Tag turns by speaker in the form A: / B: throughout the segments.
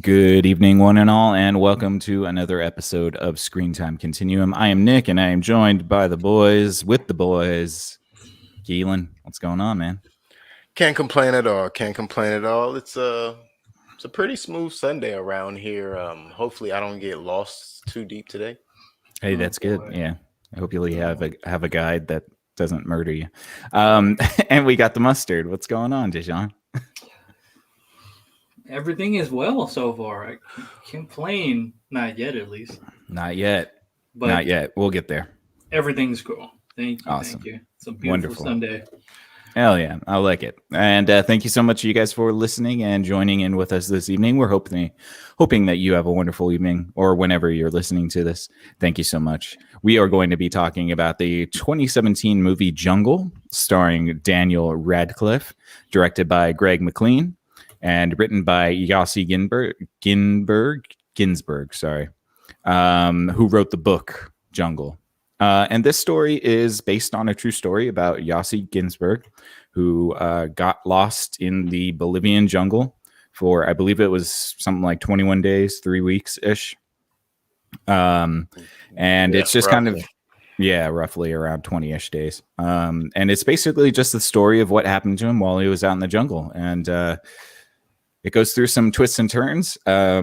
A: Good evening, one and all, and welcome to another episode of Screen Time Continuum. I am Nick, and I am joined by the boys, with the boys. Keelan, what's going on, man?
B: Can't complain at all. Can't complain at all. It's a pretty smooth Sunday around here. Hopefully I don't get lost too deep today.
A: Hey, that's good. Yeah, I hope you'll have a guide that doesn't murder you. And we got the mustard. What's going on, Dijon?
C: Everything is well so far. I can't complain. Not yet, at least.
A: Not yet.
C: But
A: Not yet. We'll get there.
C: everything's cool. Thank you.
A: Awesome.
C: Thank you. It's a beautiful
A: Wonderful.
C: Sunday.
A: Hell yeah, I like it. And thank you so much, you guys, for listening and joining in with us this evening. We're hoping that you have a wonderful evening, or whenever you're listening to this. Thank you so much. We are going to be talking about the 2017 movie Jungle, starring Daniel Radcliffe, directed by Greg McLean, and written by Yossi Ginsberg, who wrote the book Jungle. And this story is based on a true story about Yossi Ginsberg, who got lost in the Bolivian jungle for, I believe it was something like 21 days, 3 weeks-ish. And it's just
B: roughly.
A: Roughly around 20-ish days. And it's basically just the story of what happened to him while he was out in the jungle. And it goes through some twists and turns. I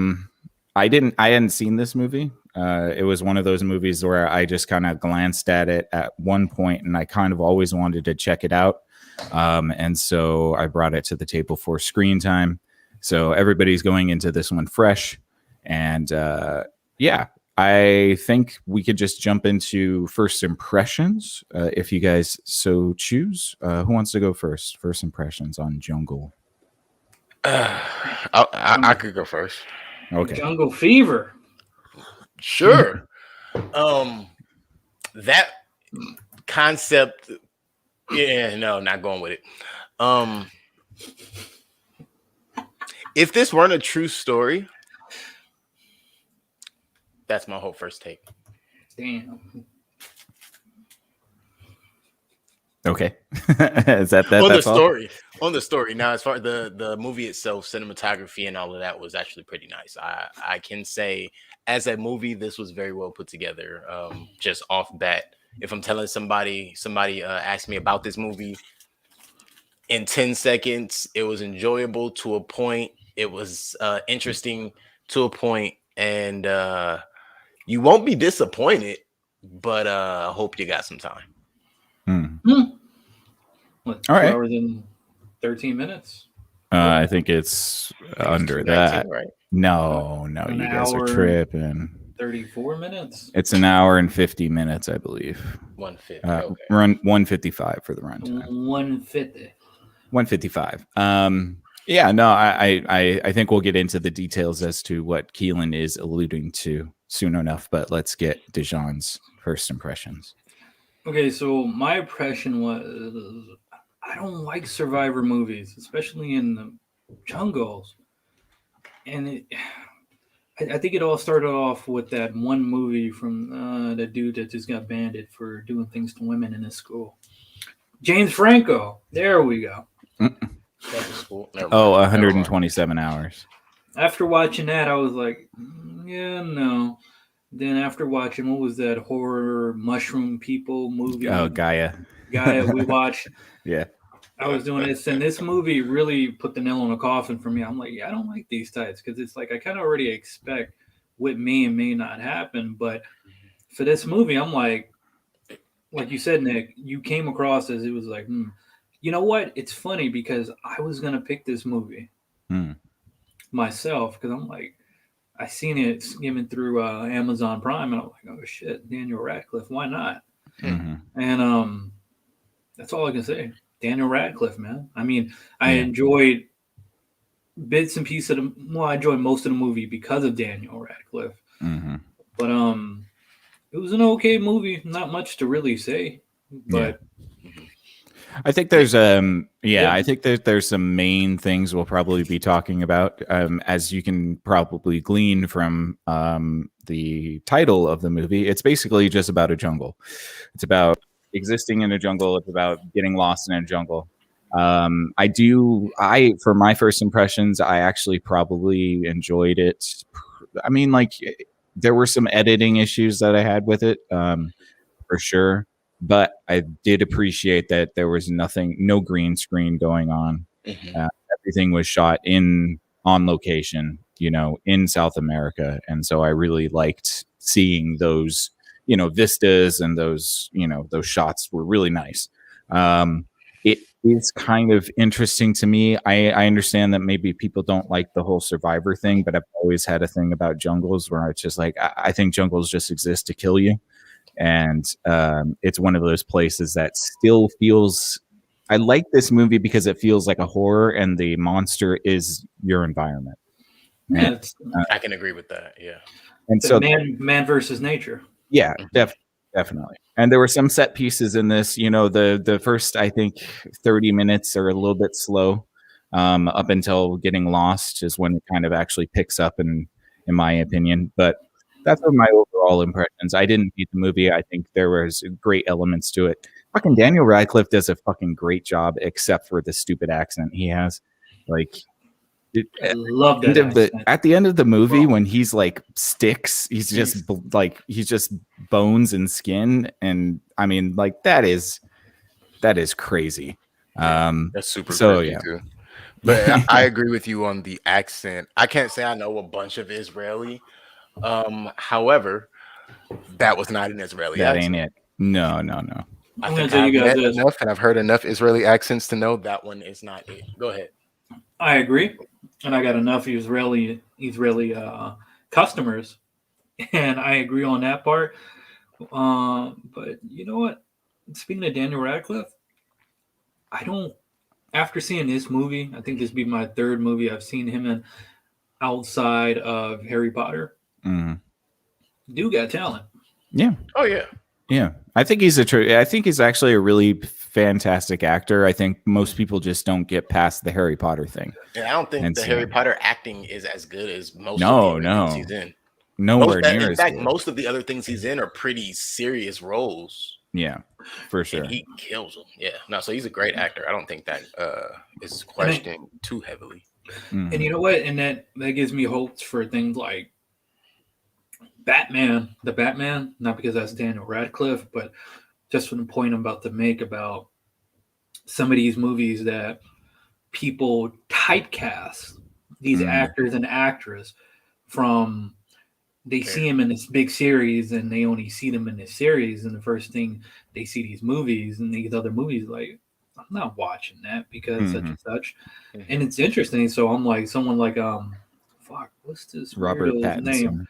A: hadn't seen this movie. It was one of those movies where I just kind of glanced at it at one point, and I kind of always wanted to check it out. And so I brought it to the table for Screen Time. So everybody's going into this one fresh. And I think we could just jump into first impressions, if you guys so choose. Who wants to go first? First impressions on Jungle.
B: I could go first.
A: Okay.
C: Jungle Fever.
B: Sure. That concept. Yeah, no, not going with it. If this weren't a true story, that's my whole first take.
C: Damn.
A: Okay. Is that
B: on the
A: that's all?
B: story? On the story. Now, as far as the movie itself, cinematography and all of that was actually pretty nice. I can say, as a movie, this was very well put together. Just off bat, if I'm telling somebody asked me about this movie in 10 seconds, it was enjoyable to a point. It was interesting to a point, and you won't be disappointed. But I hope you got some time.
C: What,
A: All
C: 2
A: right.
C: hours and 13 minutes?
A: I think it's under
B: 2:19,
A: that.
B: right?
A: No,
C: An
A: you guys are
C: hour.
A: tripping.
C: 34 minutes?
A: It's an hour and 50 minutes, I believe.
B: 150. Okay.
A: Run 155 for the runtime.
C: 150.
A: 155. I think we'll get into the details as to what Keelan is alluding to soon enough, but let's get Dijon's first impressions.
C: Okay, so my impression was I don't like survivor movies, especially in the jungles. And I think it all started off with that one movie from the dude that just got banded for doing things to women in his school. James Franco. There we go.
B: That's a school. Never
A: Oh,
B: mind.
A: 127 hours.
C: After watching that, I was like, yeah, no. Then after watching, what was that horror mushroom people movie?
A: Oh, Gaia.
C: We watched.
A: Yeah.
C: I was doing this, and this movie really put the nail in the coffin for me. I'm like, yeah, I don't like these types because it's like I kind of already expect what may and may not happen. But for this movie, I'm like you said, Nick, you came across as it was like, you know what? It's funny because I was gonna pick this movie myself because I'm like, I seen it skimming through Amazon Prime, and I'm like, oh shit, Daniel Radcliffe, why not?
A: Mm-hmm.
C: And that's all I can say. Daniel Radcliffe, man. I mean, I enjoyed bits and pieces of I enjoyed most of the movie because of Daniel Radcliffe.
A: Mm-hmm.
C: But it was an okay movie. Not much to really say. But
A: I think there's I think that there's some main things we'll probably be talking about, as you can probably glean from the title of the movie. It's basically just about a jungle. It's about existing in a jungle. It's about getting lost in a jungle. For my first impressions, I actually probably enjoyed it. I mean, like, there were some editing issues that I had with it, for sure, but I did appreciate that there was no green screen going on.
B: Mhm.
A: Everything was shot on location, in South America, and so I really liked seeing those, vistas, and those shots were really nice. It is kind of interesting to me. I understand that maybe people don't like the whole survivor thing, but I've always had a thing about jungles where it's just like, I think jungles just exist to kill you. And it's one of those places that still feels. I like this movie because it feels like a horror, and the monster is your environment.
C: Yeah,
A: And,
C: it's
B: I can agree with that. Yeah.
A: and
C: the
A: so,
C: man versus nature.
A: yeah, definitely. And there were some set pieces in this. The first, I think, 30 minutes are a little bit slow, up until getting lost is when it kind of actually picks up, in my opinion. But that's what my overall impressions. I didn't hate the movie. I think there was great elements to it. Fucking Daniel Radcliffe does a fucking great job, except for the stupid accent he has. Like,
C: I love that.
A: at the end of the movie, when he's like sticks, he's just he's just bones and skin, and I mean, like, that is crazy.
B: That's super
A: So,
B: crazy
A: yeah.
B: too. But I agree with you on the accent. I can't say I know a bunch of Israeli. However, that was not an Israeli
A: That
B: accent.
A: ain't it. No.
B: I
C: I'm
B: think
C: gonna tell you
B: I've
C: guys
B: met
C: this.
B: enough, and I've heard enough Israeli accents to know that one is not it. Go ahead.
C: I agree, and I got enough Israeli customers, and I agree on that part. But you know what? Speaking of Daniel Radcliffe, I don't. After seeing this movie, I think this would be my third movie I've seen him in outside of Harry Potter.
A: Mhm.
C: Dude got talent.
A: Yeah.
B: Oh yeah.
A: Yeah, I think he's actually a really fantastic actor. I think most people just don't get past the Harry Potter thing.
B: And I don't think
A: And
B: the
A: so-
B: Harry Potter acting is as good as most
A: No,
B: of the
A: no.
B: other things he's in.
A: Nowhere near
B: In
A: as
B: fact,
A: good.
B: most of the other things he's in are pretty serious roles.
A: Yeah, for sure.
B: And he kills them. Yeah. No, so he's a great actor. I don't think that is questioned too heavily.
A: Mhm.
C: And you know what? And that gives me hopes for things like Batman, the Batman, not because that's Daniel Radcliffe, but just from the point I'm about to make about some of these movies that people typecast these actors and actresses from. They see him in this big series, and they only see them in this series, and the first thing they see these movies and these other movies, like, I'm not watching that because such and such. And it's interesting. So I'm like, someone like what's this
A: Robert
C: weirdo's name?
A: Pattinson.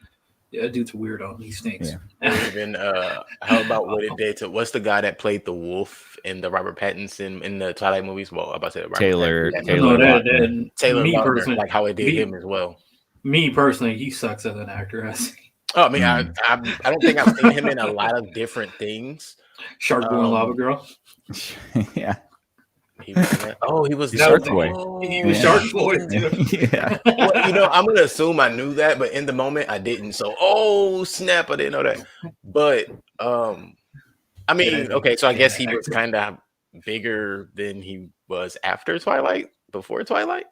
C: Yeah, dude's a weirdo. He stinks.
A: Yeah.
B: Or even how about what it did to what's the guy that played the wolf in the Robert Pattinson in the Twilight movies? Well, I'm about to say Robert
A: Taylor
C: No,
B: Taylor
C: me
B: Lautner,
C: personally,
B: like how it did him as well.
C: Me personally, he sucks as an actor.
B: Oh, I mean, I don't think I've seen him in a lot of different things.
C: Shark Boy and Lava Girl.
A: Yeah.
B: He was
A: Shark Boy.
C: He was Shark Boy too.
A: Yeah.
B: Well, I'm gonna assume I knew that, but in the moment I didn't. So, oh snap, I didn't know that. But I mean, okay, so I guess he was kind of bigger than he was after Twilight, before Twilight.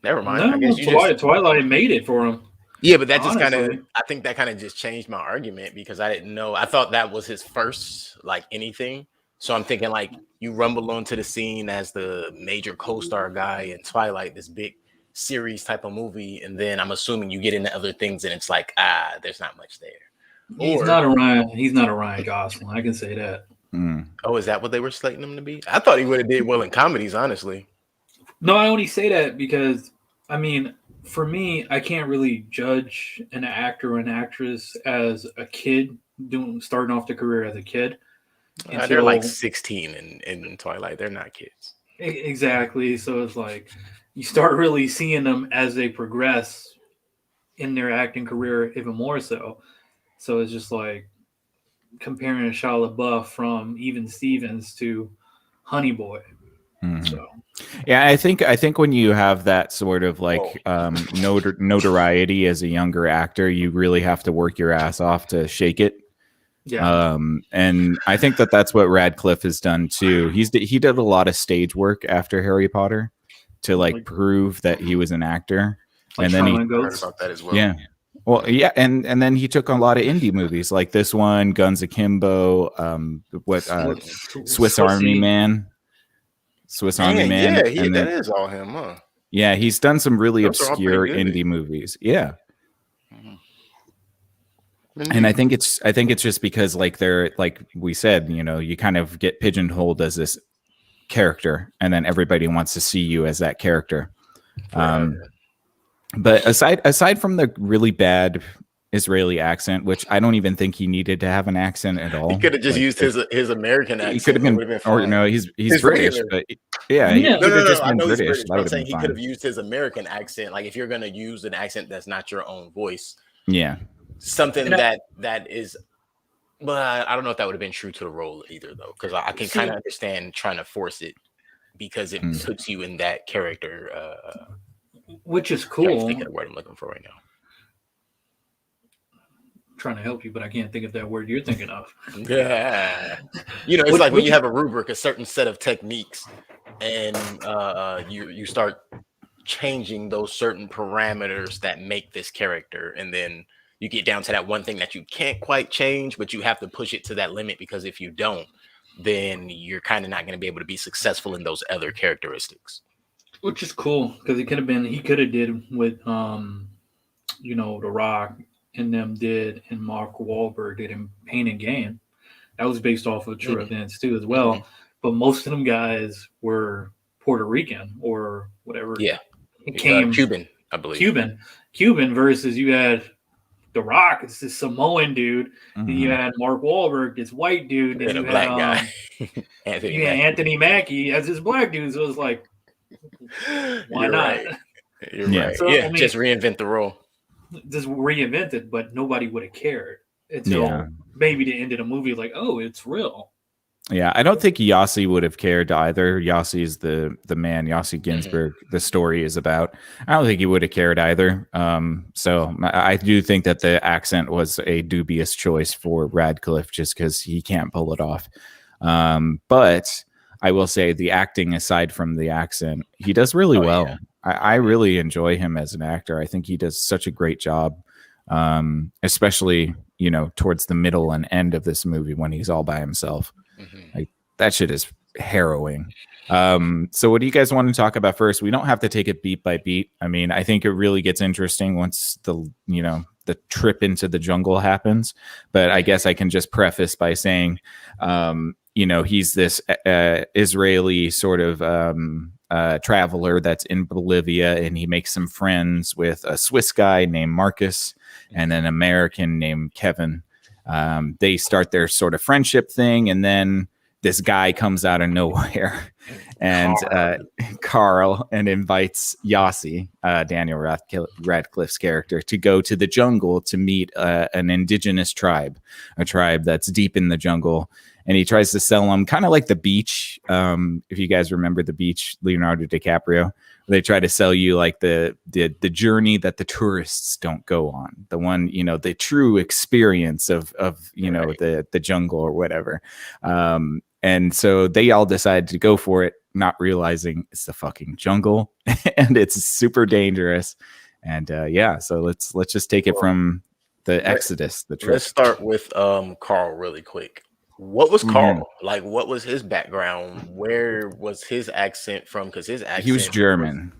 B: Never mind. I guess
C: Twilight made it for him.
B: Yeah, but that just kind of,
C: Honestly.
B: I think that kind of just changed my argument because I didn't know. I thought that was his first, like, anything. So I'm thinking, like, you rumble onto the scene as the major co-star guy in Twilight, this big series type of movie, and then I'm assuming you get into other things, and it's like, there's not much there.
C: He's not a Ryan Gosling. I can say that.
B: Oh, is that what they were slating him to be? I thought he would have did well in comedies, honestly.
C: No, I only say that because, I mean, for me, I can't really judge an actor or an actress as a kid starting off their career as a kid.
B: They're like 16 in Twilight. They're not kids.
C: Exactly. So it's like you start really seeing them as they progress in their acting career, even more so. So it's just like comparing Shia LaBeouf from Even Stevens to Honey Boy. So.
A: Yeah, I think when you have that sort of like notoriety as a younger actor, you really have to work your ass off to shake it.
C: Yeah.
A: And I think that that's what Radcliffe has done too. He did a lot of stage work after Harry Potter to like prove that he was an actor,
C: Like
A: and then
C: Charmin
B: I heard
C: Goats.
B: about that as well.
A: yeah. Well, yeah, and then he took a lot of indie movies like this one, Guns Akimbo, Swiss Army
C: Swissy.
A: Man, Swiss Army
B: Man,
A: Man,
B: yeah,
A: and
B: that
A: then
B: is all him, huh?
A: yeah, he's done some really
B: Those are all
A: obscure
B: pretty good.
A: indie movies. Yeah.
B: Mm-hmm.
A: And I think it's just because like they're like we said, you know, you kind of get pigeonholed as this character, and then everybody wants to see you as that character. But aside from the really bad Israeli accent, which I don't even think he needed to have an accent at all.
B: He could have just
A: Like,
B: used his American accent.
A: he could have been, or no, he's British,
B: regular.
A: but yeah,
C: Yeah.
A: he
C: No,
A: could have just
B: I
A: been
B: know he's
A: British.
B: British.
A: That
B: But I'm
A: would have
B: saying
A: been
B: he could have
A: fine.
B: used his American accent. Like if you're gonna use an accent that's not your own voice,
A: Yeah,
B: something
C: And
B: that is. But I don't know if that would have been true to the role either, though, because I can kind of understand trying to force it because it puts you in that character.
C: Which is
B: I'm
C: cool.
B: thinking of the word I'm looking for right now.
C: Trying to help you, but I can't think of that word you're thinking of.
B: Yeah, you know, it's like when you have a rubric, a certain set of techniques, and you start changing those certain parameters that make this character, and then you get down to that one thing that you can't quite change, but you have to push it to that limit because if you don't, then you're kind of not going to be able to be successful in those other characteristics.
C: Which is cool because he could have did with you know, The Rock and them did, and Mark Wahlberg did in Pain and Gain. That was based off of true events too as well. But most of them guys were Puerto Rican or whatever.
B: Yeah,
C: it came
B: Cuban, I believe.
C: Cuban versus you had The Rock, it's this Samoan dude. Then you had Mark Wahlberg, this white dude,
B: and
C: then
B: a
C: you
B: black
C: had
B: guy.
C: Anthony Mackie as this black dude. So it's like, why
B: You're
C: not?
B: right. You're
A: Yeah.
B: right.
C: So,
B: Yeah,
C: I mean,
B: just reinvent the role.
C: Just reinvent it, but nobody would have cared until maybe the end of the movie. Like, oh, it's real.
A: Yeah, I don't think Yossi would have cared either. Yossi is the man, Yossi Ginsburg. The story is about. I don't think he would have cared either. So I do think that the accent was a dubious choice for Radcliffe, just because he can't pull it off. But I will say the acting, aside from the accent, he does really well. Yeah. I really enjoy him as an actor. I think he does such a great job, especially towards the middle and end of this movie when he's all by himself. Like that shit is harrowing. So what do you guys want to talk about first? We don't have to take it beat by beat. I mean, I think it really gets interesting once the trip into the jungle happens. But I guess I can just preface by saying, he's this Israeli sort of traveler that's in Bolivia, and he makes some friends with a Swiss guy named Marcus and an American named Kevin. They start their sort of friendship thing, and then this guy comes out of nowhere and Carl and invites Yossi, Daniel Radcliffe's character, to go to the jungle to meet an indigenous tribe, a tribe that's deep in the jungle. And he tries to sell them kind of like The Beach. If you guys remember The Beach, Leonardo DiCaprio, they try to sell you like the journey that the tourists don't go on, the one, the true experience of the jungle or whatever. And so they all decide to go for it, not realizing it's the fucking jungle and it's super dangerous. And so let's just take it from the Exodus, the trip.
B: Let's start with Carl really quick. What was Carl like? What was his background? Where was his accent from? Because his accent,
A: he was German.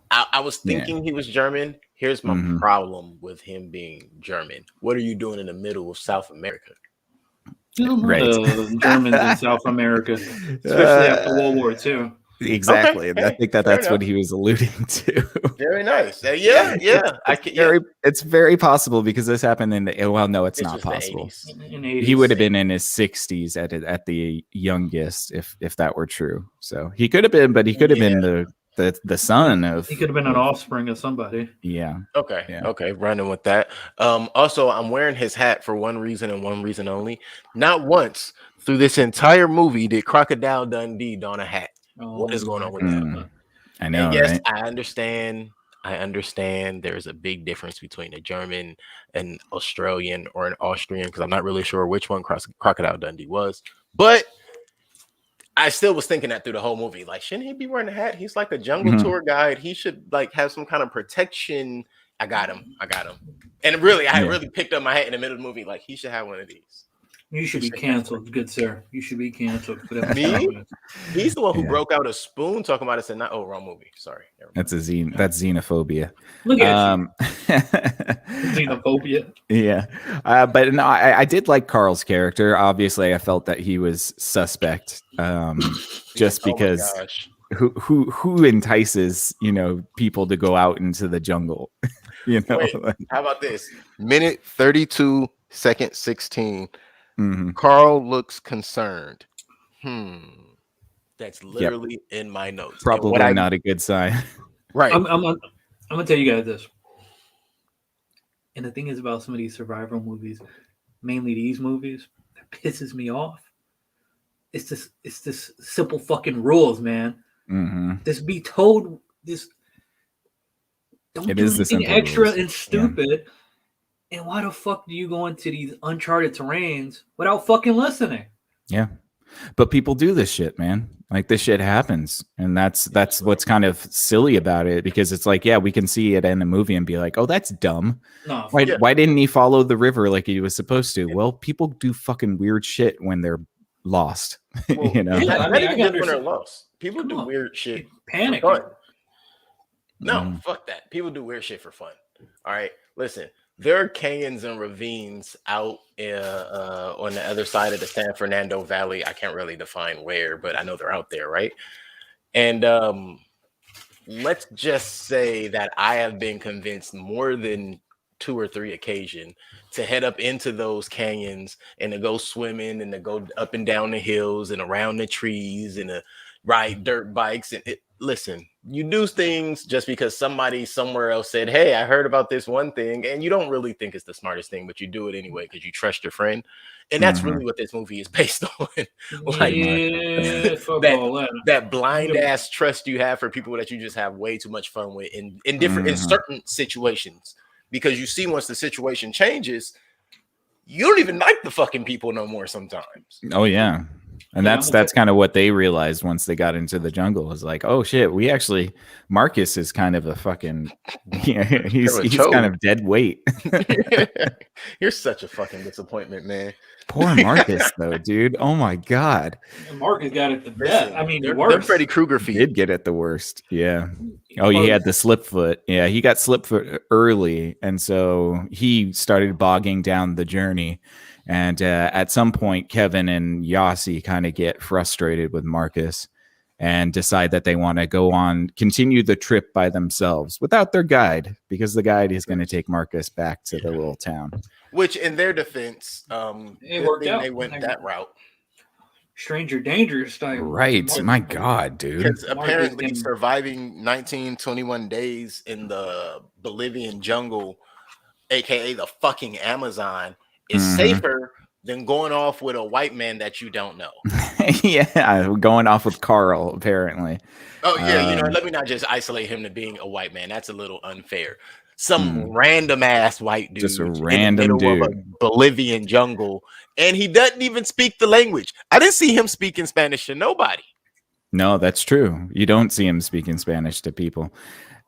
B: I was thinking he was German. Here's my problem with him being German. What are you doing in the middle of South America?
A: Right.
C: Germans in South America, especially after World War II.
A: Exactly.
B: Okay.
A: I think that's what he was alluding to.
B: Very nice.
A: It's very possible because this happened in it's not possible. He would have been in his 60s at the youngest if that were true. So he could have been, but he could have been the son of.
C: He could have been an offspring of somebody.
A: Yeah.
B: Okay.
A: Yeah.
B: Okay. Running with that. Also, I'm wearing his hat for one reason and one reason only. Not once through this entire movie did Crocodile Dundee don a hat. What is going on with that?
A: I know.
B: And yes,
A: right?
B: I understand I understand there's a big difference between a German, an Australian, or an Austrian, because I'm not really sure which one Crocodile Dundee was. But I still was thinking that through the whole movie. Like, shouldn't he be wearing a hat? He's like a jungle
A: Mhm.
B: tour guide. He should like have some kind of protection. I got him. And really, I
A: Yeah.
B: really picked up my hat in the middle of the movie. Like, he should have one of these.
C: You should be canceled, good sir. You should be canceled for that.
B: Me? He's the one who
A: Yeah.
B: broke out a spoon talking about it. Said, "Not wrong movie. Sorry." Never mind.
A: That's xenophobia.
C: Look at you, xenophobia.
A: Yeah, but no, I did like Carl's character. Obviously, I felt that he was suspect, just
B: Oh my
A: because
B: gosh.
A: who entices people to go out into the jungle?
B: Wait, how about this? Minute 32, second 16.
A: Mhm.
B: Carl looks concerned. That's literally in my notes. And
A: Probably
B: what
A: not a good sign.
B: right.
C: I'm gonna tell you guys this. And the thing is about some of these survival movies, mainly these movies, that pisses me off. It's this simple fucking rules, man.
A: Mhm.
C: This be told this. Don't
A: It
C: do
A: is the
C: anything
A: simple
C: extra
A: rules.
C: and stupid. And why the fuck do you go into these uncharted terrains without fucking listening?
A: Yeah, but people do this shit, man. Like, this shit happens, and that's what's kind of silly about it, because it's like, yeah, we can see it in the movie and be like, oh, that's dumb.
C: No,
A: Why didn't he follow the river like he was supposed to? Well, people do fucking weird shit when they're lost.
B: Well,
C: Yeah,
B: not
C: I mean, I
B: even
C: can
B: just when they're
C: understand.
B: lost. People
C: Come
B: do
C: on.
B: weird shit.
C: Panic.
B: for fun. No,
A: Mm.
B: fuck that. People do weird shit for fun. All right, listen. There are canyons and ravines out on the other side of the San Fernando Valley. I can't really define where, but I know they're out there, right? And let's just say that I have been convinced more than 2 or 3 occasions to head up into those canyons and to go swimming and to go up and down the hills and around the trees and to ride dirt bikes. And listen, you do things just because somebody somewhere else said, hey, I heard about this one thing, and you don't really think it's the smartest thing, but you do it anyway because you trust your friend. And that's really what this movie is based on. Like,
C: Yeah, fuck all that.
B: that blind ass trust you have for people that you just have way too much fun with in different in certain situations, because you see once the situation changes, you don't even like the fucking people no more sometimes.
A: Oh yeah. And
C: Yeah,
A: that's kind of what they realized once they got into the jungle, is like, oh shit, Marcus is kind of a fucking he's kind of dead weight.
B: You're such a fucking disappointment, man.
A: Poor Marcus though, dude. Oh my god.
C: Marcus got it the best. I mean, the
B: they're
C: worst.
B: Freddy Krueger
A: He
B: feet.
A: did get it the worst. Yeah. Oh, he had the slip foot. Yeah, he got slip foot early, and so he started bogging down the journey. And at some point, Kevin and Yossi kind of get frustrated with Marcus and decide that they want to continue the trip by themselves without their guide, because the guide is going to take Marcus back to the little town.
B: Which, in their defense,
C: It worked out.
B: they went that route.
C: Stranger danger style.
A: Right. My God, dude.
B: Because
C: Marcus
B: apparently
C: didn't-
B: surviving 1921 days in the Bolivian jungle, aka the fucking Amazon, is safer than going off with a white man that you don't know.
A: Yeah, going off with Carl, apparently.
B: Oh yeah, let me not just isolate him to being a white man. That's a little unfair. Some random ass white dude,
A: Just a
B: in the
A: random
B: middle of a Bolivian jungle, and he doesn't even speak the language. I didn't see him speaking Spanish to nobody.
A: No, that's true. You don't see him speaking Spanish to people.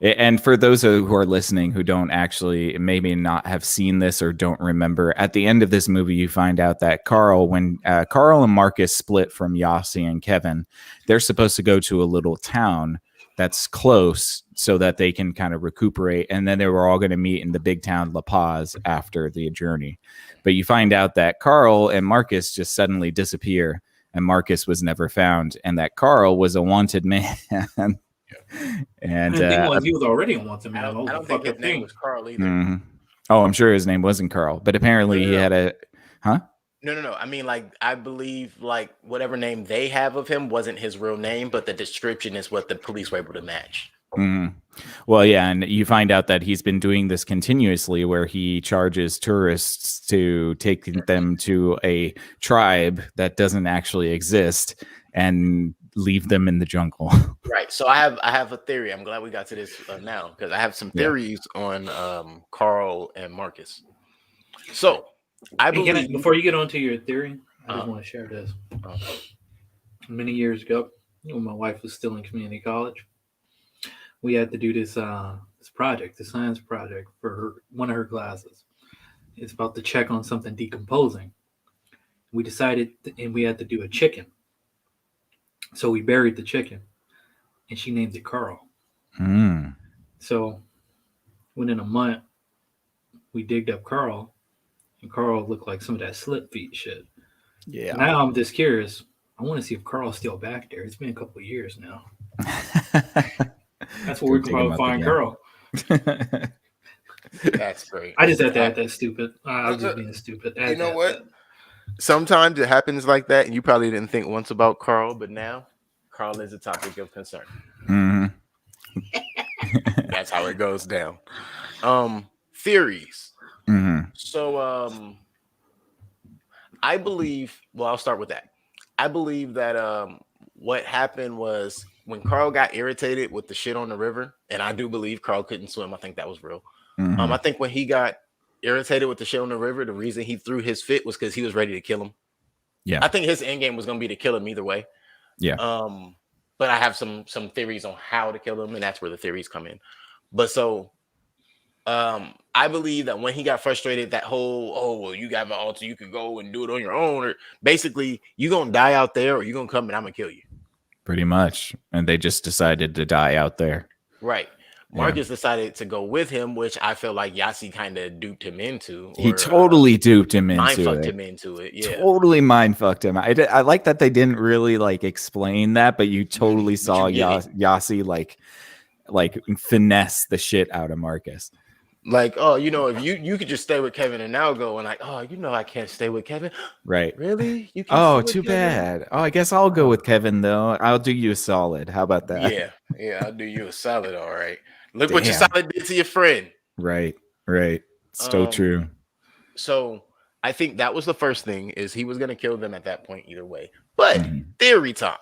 A: And for those who are listening who don't actually maybe not have seen this or don't remember, at the end of this movie, you find out that when Carl and Marcus split from Yossi and Kevin, they're supposed to go to a little town that's close so that they can kind of recuperate. And then they were all going to meet in the big town La Paz after the journey. But you find out that Carl and Marcus just suddenly disappear, and Marcus was never found, and that Carl was a wanted man. And
C: the thing was, he was already a wanted man.
B: I don't think his name was Carl either.
A: Oh, I'm sure his name wasn't Carl, but apparently he had a
B: No. I mean, like, I believe like whatever name they have of him wasn't his real name, but the description is what the police were able to match.
A: Well, yeah, and you find out that he's been doing this continuously, where he charges tourists to take them to a tribe that doesn't actually exist, and leave them in the jungle.
B: Right. So I have a theory. I'm glad we got to this now because I have some
A: Yeah.
B: theories on Carl and Marcus. So I
C: Hey,
B: believe
C: before you get onto your theory, I just
B: Uh,
C: want to share this.
B: uh,
C: Many years ago, when my wife was still in community college, we had to do this project, the science project for one of her classes. It's about to check on something decomposing. We decided, and we had to do a chicken. So we buried the chicken, and she named it Carl.
A: Mm.
C: So within a month, we digged up Carl, and Carl looked like some of that slip feet shit.
A: Yeah.
C: Now I'm just curious. I want to see if Carl's still back there. It's been a couple of years now. That's where we can probably find Carl.
B: that's great.
C: I just had to add that stupid. I was just being stupid.
B: You know what? Sometimes it happens like that, and you probably didn't think once about Carl, but now Carl is a topic of concern.
A: Mhm.
B: That's how it goes down. Theories.
A: Mhm.
B: So I believe, well, I'll start with that. I believe that what happened was when Carl got irritated with the shit on the river, and I do believe Carl couldn't swim. I think that was real.
A: Mhm.
B: I think when he got irritated with the shit on the river, the reason he threw his fit was because he was ready to kill him.
A: Yeah.
B: I think his end game was going to be to kill him either way.
A: Yeah.
B: But I have some theories on how to kill him, and that's where the theories come in. But so I believe that when he got frustrated, that whole, oh, well, you got an altar, you can go and do it on your own, or basically you're gonna die out there, or you're gonna come and I'm gonna kill you.
A: Pretty much. And they just decided to die out there.
B: Right. Marcus decided to go with him, which I feel like Yasi kind of duped him into.
A: He totally duped him into
B: mind
A: it.
B: fucked him into it. Yeah.
A: Totally mind fucked him. I like that they didn't really like explain that, but you totally saw Yasi like finesse the shit out of Marcus.
B: Like, oh, you know, if you could just stay with Kevin and now go, and like, oh, you know, I can't stay with Kevin.
A: Right.
B: Really? You can't
A: Oh,
B: stay with
A: too
B: Kevin?
A: bad. Oh, I guess I'll go with Kevin though. I'll do you a solid. How about that?
B: Yeah, I'll do you a solid. All right. Look what your solid did to your friend.
A: Right. So true.
B: So I think that was the first thing, is he was going to kill them at that point either way. But theory time.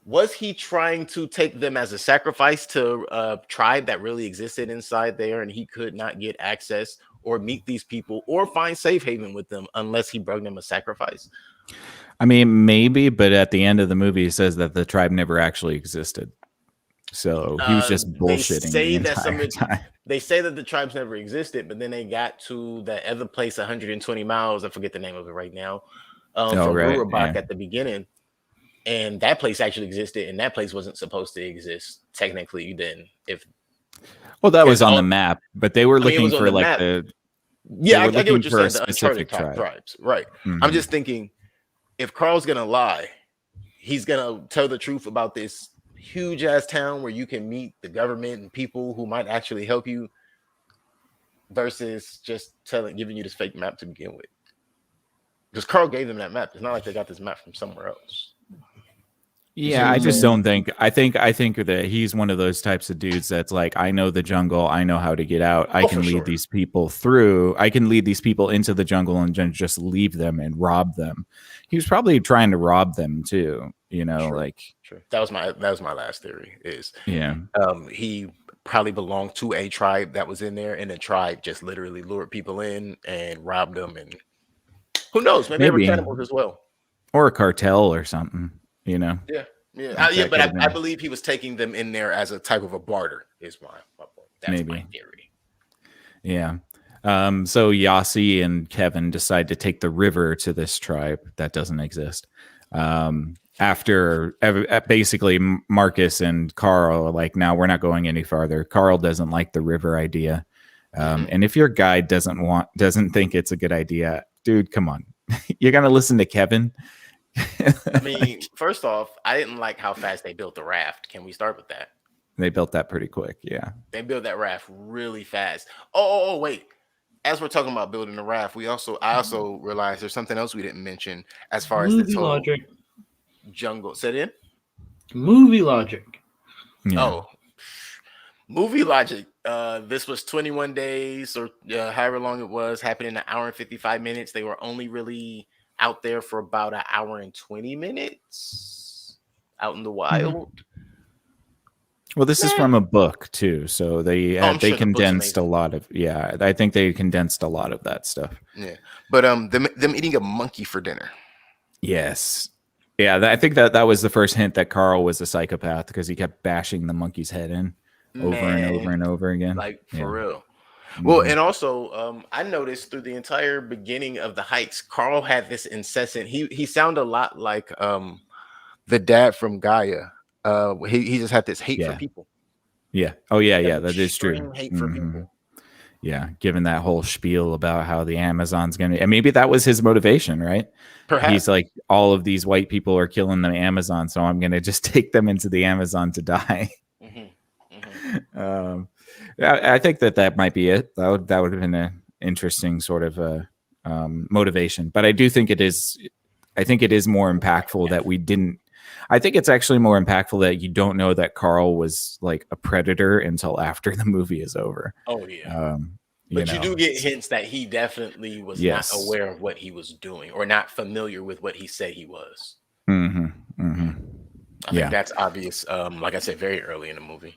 B: Was he trying to take them as a sacrifice to a tribe that really existed inside there, and he could not get access or meet these people or find safe haven with them unless he brought them a sacrifice?
A: I mean, maybe, but at the end of the movie, he says that the tribe never actually existed. So he was just bullshitting the entire time.
B: They say that the tribes never existed, but then they got to that other place 120 miles. I forget the name of it right now. From Rurabak at the beginning. And that place actually existed, and that place wasn't supposed to exist technically. Then,
A: well, that was on the map, but they were looking for like
B: I get what you're saying. The uncharted tribes, right? I'm just thinking, if Carl's gonna lie, he's gonna tell the truth about this huge ass town where you can meet the government and people who might actually help you, versus just giving you this fake map to begin with. Because Carl gave them that map. It's not like they got this map from somewhere else.
A: Yeah, I just don't think. I think that he's one of those types of dudes that's like, I know the jungle, I know how to get out. I can lead these people through. I can lead these people into the jungle and just leave them and rob them. He was probably trying to rob them too. You know,
B: True. That was my last theory. He probably belonged to a tribe that was in there, and the tribe just literally lured people in and robbed them. And who knows? Maybe they were cannibals as well, or
A: a cartel or something. You know,
B: but I believe he was taking them in there as a type of a barter. Is my point. That's my theory.
A: Yeah. So Yasi and Kevin decide to take the river to this tribe that doesn't exist. After basically Marcus and Carl are like, now we're not going any farther. Carl doesn't like the river idea, and if your guide doesn't think it's a good idea, dude, come on, you're gonna listen to Kevin.
B: I mean, first off, I didn't like how fast they built the raft. Can we start with that?
A: They built that pretty quick. Yeah.
B: They built that raft really fast. Oh, wait. As we're talking about building the raft, I also realized there's something else we didn't mention as far as the logic. Jungle. Set in?
C: Movie logic.
A: Yeah.
B: Oh. Movie logic. This was 21 days or however long it was, happened in an hour and 55 minutes. They were only really out there for about an hour and 20 minutes. out in the wild.
A: Well, this is from a book too, so they
B: I'm
A: they
B: sure the book's
A: condensed a
B: amazing.
A: lot of I think they condensed a lot of that stuff.
B: Yeah, but them eating a monkey for dinner.
A: Yes. Yeah, I think that was the first hint that Carl was a psychopath because he kept bashing the monkey's head in over and over
B: Man,
A: and over again.
B: like for
A: Yeah.
B: real. Well,
A: Mhm.
B: and also, I noticed through the entire beginning of the hikes, Carl had this incessant. He sounded a lot like the dad from Gaia. He just had this hate for
A: Yeah.
B: people.
A: Yeah. Oh yeah,
B: Like
A: yeah, that is true.
B: extreme hate for
A: Mhm.
B: people.
A: Yeah, given that whole spiel about how the Amazon's going to, and maybe that was his motivation, right?
B: Perhaps.
A: He's like, all of these white people are killing the Amazon, so I'm going to just take them into the Amazon to die. I think that might be it. That would have been an interesting sort of motivation. But I do think it is. I think it is more impactful that we didn't. I think it's actually more impactful that you don't know that Carl was like a predator until after the movie is over.
B: Oh yeah. But you do get hints that he definitely was not aware of what he was doing or not familiar with what he said he was.
A: Mm-hmm. Mm-hmm.
B: I think that's obvious. Like I said, very early in the movie.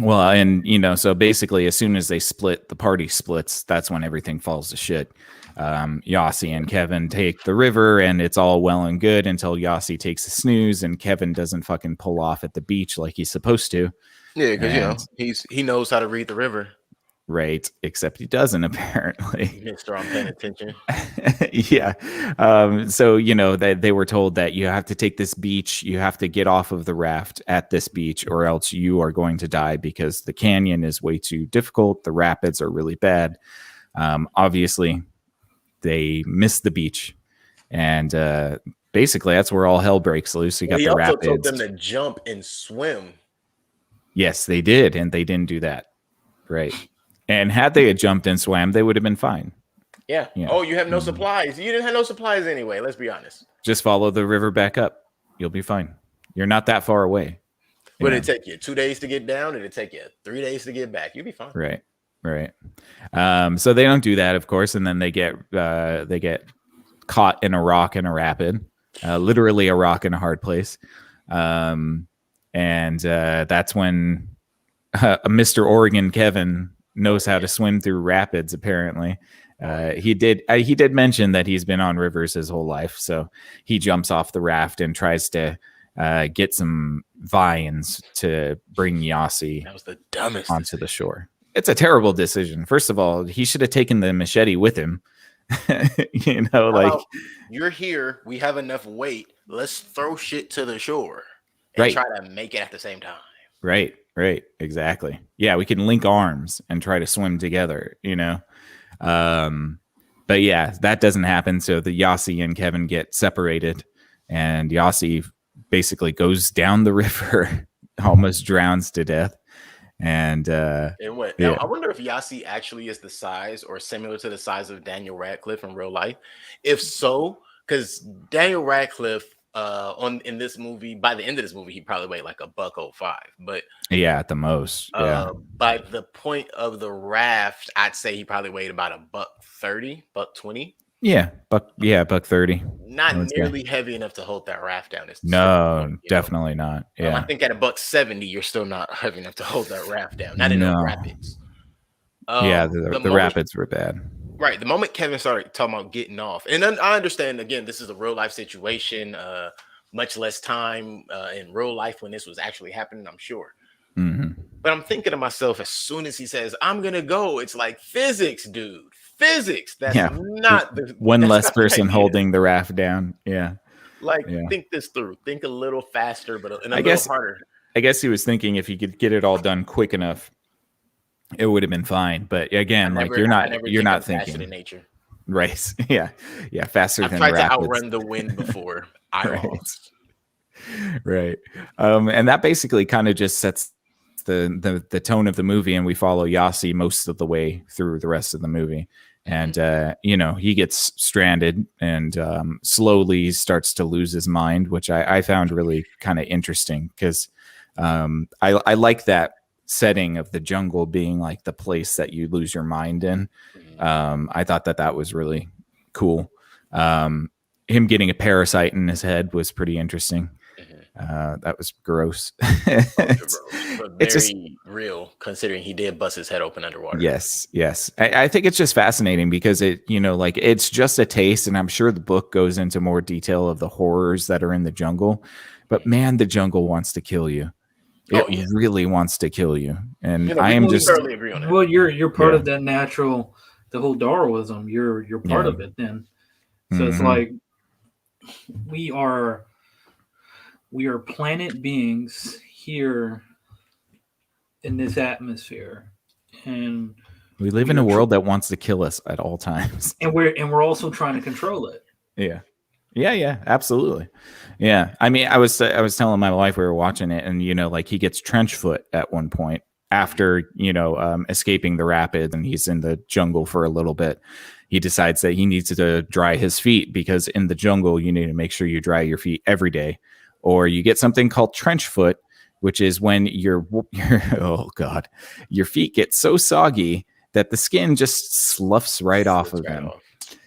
A: Well, and so basically, as soon as they split, the party splits. That's when everything falls to shit. Yossi and Kevin take the river, and it's all well and good until Yossi takes a snooze, and Kevin doesn't fucking pull off at the beach like he's supposed to.
B: Yeah, because he knows how to read the river.
A: Right, except he doesn't apparently.
B: Mister, I'm paying attention.
A: Yeah. So they were told that you have to take this beach, you have to get off of the raft at this beach, or else you are going to die because the canyon is way too difficult. The rapids are really bad. Obviously, they missed the beach, and basically that's where all hell breaks loose. You got
B: he
A: the
B: also
A: rapids.
B: told them to jump and swim.
A: Yes, they did, and they didn't do that. Right. And had they had jumped and swam, they would have been fine.
B: Yeah. Oh, you have no supplies. You didn't have no supplies anyway. Let's be honest.
A: Just follow the river back up. You'll be fine. You're not that far away.
B: Would it take you 2 days to get down? Did it take you 3 days to get back? You'll be fine.
A: Right. So they don't do that, of course, and then they get caught in a rock in a rapid, literally a rock in a hard place, and that's when Mr. Oregon Kevin knows how to swim through rapids. Apparently, he did mention that he's been on rivers his whole life, so he jumps off the raft and tries to get some vines to bring Yossi.
B: That was the dumbest
A: onto the shore. It's a terrible decision. First of all, he should have taken the machete with him.
B: You're here. We have enough weight. Let's throw shit to the shore and
A: right.
B: try to make it at the same time.
A: Right. Exactly. Yeah, we can link arms and try to swim together, But yeah, that doesn't happen. So the Yossi and Kevin get separated, and Yossi basically goes down the river, almost drowns to death. And
B: I wonder if Yossi actually is the size or similar to the size of Daniel Radcliffe in real life. If so, because Daniel Radcliffe in this movie, by the end of this movie, he probably weighed like $105. But
A: yeah, at the most.
B: By the point of the raft, I'd say he probably weighed about $130, $120.
A: Yeah, $130.
B: Not nearly heavy enough to hold that raft down.
A: No, definitely not. Yeah,
B: I think at $170, you're still not heavy enough to hold that raft down. Not in the rapids.
A: The rapids were bad.
B: Right. The moment Kevin started talking about getting off, and then I understand, again, this is a real life situation, much less time in real life when this was actually happening, I'm sure.
A: Mm-hmm.
B: But I'm thinking to myself, as soon as he says, I'm going to go, it's like physics, dude. Physics. That's not the
A: one less person holding the raft down. Yeah.
B: Think this through. Think a little faster, but a little harder.
A: I guess he was thinking if he could get it all done quick enough, it would have been fine. But again, you're not thinking
B: faster than nature.
A: Right. Yeah. Faster than
B: rapids.
A: I've
B: tried to outrun the wind before.
A: Right. And that basically kind of just sets the tone of the movie, and we follow Yossi most of the way through the rest of the movie. And he gets stranded and slowly starts to lose his mind, which I found really kind of interesting because I like that setting of the jungle being like the place that you lose your mind in. I thought that was really cool. Him getting a parasite in his head was pretty interesting. That was gross.
B: Ultra
A: it's,
B: gross, but
A: it's just
B: very real considering he did bust his head open underwater.
A: yes. I think it's just fascinating because like it's just a taste, and I'm sure the book goes into more detail of the horrors that are in the jungle. But man, the jungle wants to kill you. It
B: Oh yeah,
A: really wants to kill you, and
B: you know
A: I
B: we,
A: am
B: we
A: just
B: thoroughly agree on that.
C: Well, you're part
A: yeah.
C: of that natural, the whole Darwinism. You're part
A: Yeah.
C: of it then. So it's
A: Mhm.
C: like we are planet beings here in this atmosphere, and
A: We live
C: we
A: in
C: are
A: a world that wants to kill us at all times.
C: we're also trying to control it.
A: Yeah, absolutely. Yeah, I mean, I was telling my wife we were watching it, and like he gets trench foot at one point after escaping the rapids, and he's in the jungle for a little bit. He decides that he needs to dry his feet because in the jungle you need to make sure you dry your feet every day, or you get something called trench foot, which is when your oh god, your feet get so soggy that the skin just sloughs right off
B: Slips
A: of
B: right
A: them.
B: off.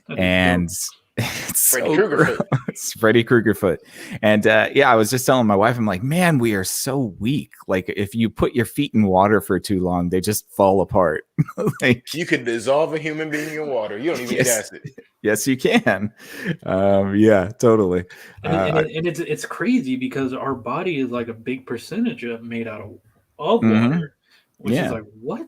C: That'd be
A: And
C: dope.
A: it's
B: Freddy
A: so
B: Krueger
A: gross.
B: foot.
A: Freddy Krueger foot. And I was just telling my wife, I'm like, man, we are so weak. Like if you put your feet in water for too long, they just fall apart. Like,
B: You could dissolve a human being in water. You don't even need
A: yes,
B: acid.
A: yes, you can. Yeah, totally.
C: And it's crazy because our body is like a big percentage made out of
A: Mhm.
C: water, which
A: Yeah.
C: is like what?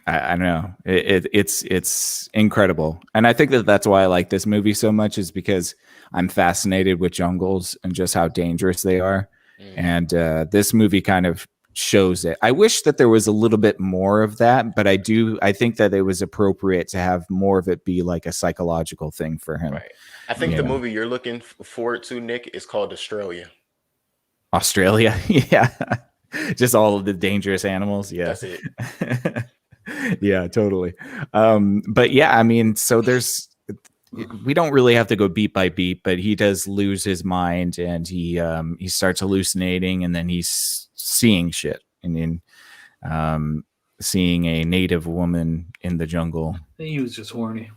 A: I know it's incredible, and I think that's why I like this movie so much is because I'm fascinated with jungles and just how dangerous they are, and this movie kind of shows it. I wish that there was a little bit more of that, but I think that it was appropriate to have more of it be like a psychological thing for him.
B: Right. I think
A: You
B: the
A: know.
B: movie you're looking forward to, Nick, is called Australia.
A: Australia, yeah, just all of the dangerous animals, yeah.
B: That's it.
A: Yeah, totally. But yeah, I mean, so we don't really have to go beat by beat, but he does lose his mind, and he starts hallucinating, and then he's seeing shit, and then seeing a native woman in the jungle.
C: He was just horny.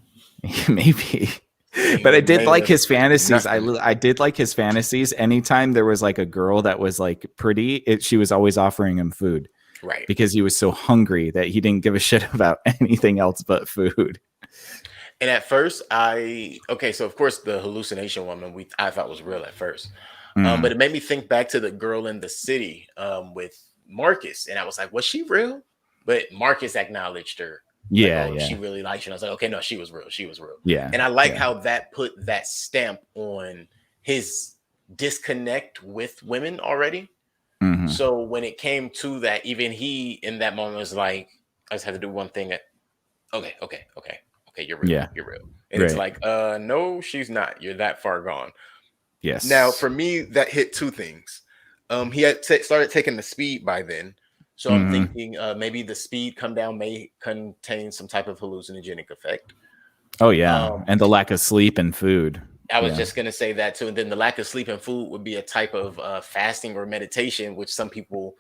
A: Maybe. But I did like his
B: Native
A: fantasies.
B: nothing.
A: I did like his fantasies. Anytime there was like a girl that was like pretty, she was always offering him food.
B: Right.
A: Because he was so hungry that he didn't give a shit about anything else but food.
B: And at first, so of course the hallucination woman I thought was real at first, but it made me think back to the girl in the city with Marcus, and I was like, was she real? But Marcus acknowledged her.
A: Yeah,
B: She really liked you. And I was like, okay, no, she was real. She was real.
A: Yeah.
B: And I like how that put that stamp on his disconnect with women already.
A: Mhm.
B: So when it came to that, even he in that moment was like, I just had to do one thing. Okay, you're real.
A: Yeah.
B: You're real. And it's like, no, she's not. You're that far gone.
A: Yes.
B: Now, for me, that hit two things. He had started taking the speed by then. So I'm thinking maybe the speed come down may contain some type of hallucinogenic effect.
A: Oh, yeah. And the lack of sleep and food.
B: I was just going to say that too. And then the lack of sleep and food would be a type of fasting or meditation, which some people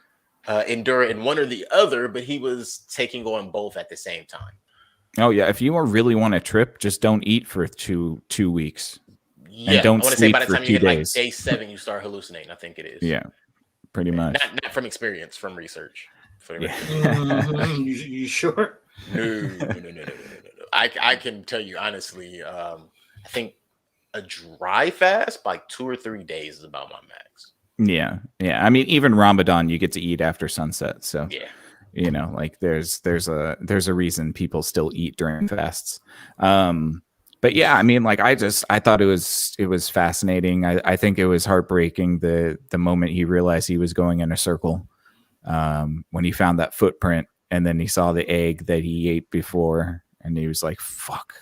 B: endure in one or the other, but he was taking on both at the same time.
A: Oh, yeah. If you really want to trip, just don't eat for two weeks.
B: Yeah,
A: and don't
B: I want to say
A: sleep
B: by the
A: for
B: time
A: 2
B: you hit like
A: days.
B: day 7, you start hallucinating. I think it is.
A: Yeah, pretty much.
B: Not from experience, from research.
A: Yeah.
C: You sure?
B: No. I can tell you honestly, I think a dry fast, like 2 or 3 days is about my max.
A: Yeah. I mean, even Ramadan, you get to eat after sunset. So
B: Yeah.
A: like there's a reason people still eat during fasts. But yeah, I mean, like I thought it was fascinating. I think it was heartbreaking the moment he realized he was going in a circle. When he found that footprint, and then he saw the egg that he ate before, and he was like, "Fuck,"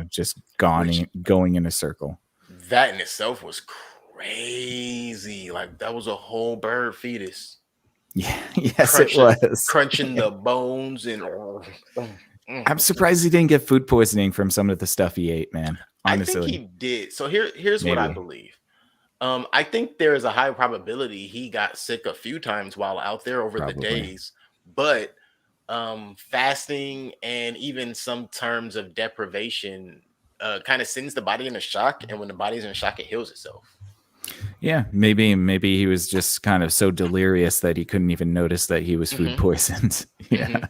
A: just going in a circle.
B: That in itself was crazy. Like that was a whole bird fetus.
A: Yeah, yes, it was
B: crunching the bones and.
A: I'm surprised he didn't get food poisoning from some of the stuff he ate, man. Honestly.
B: I think he did. So here's what I believe. I think there is a high probability he got sick a few times while out there over the days, but fasting and even some terms of deprivation kind of sends the body into shock, and when the body's in shock, it heals itself.
A: Yeah, maybe he was just kind of so delirious that he couldn't even notice that he was food poisoned. Yeah.
B: Mhm.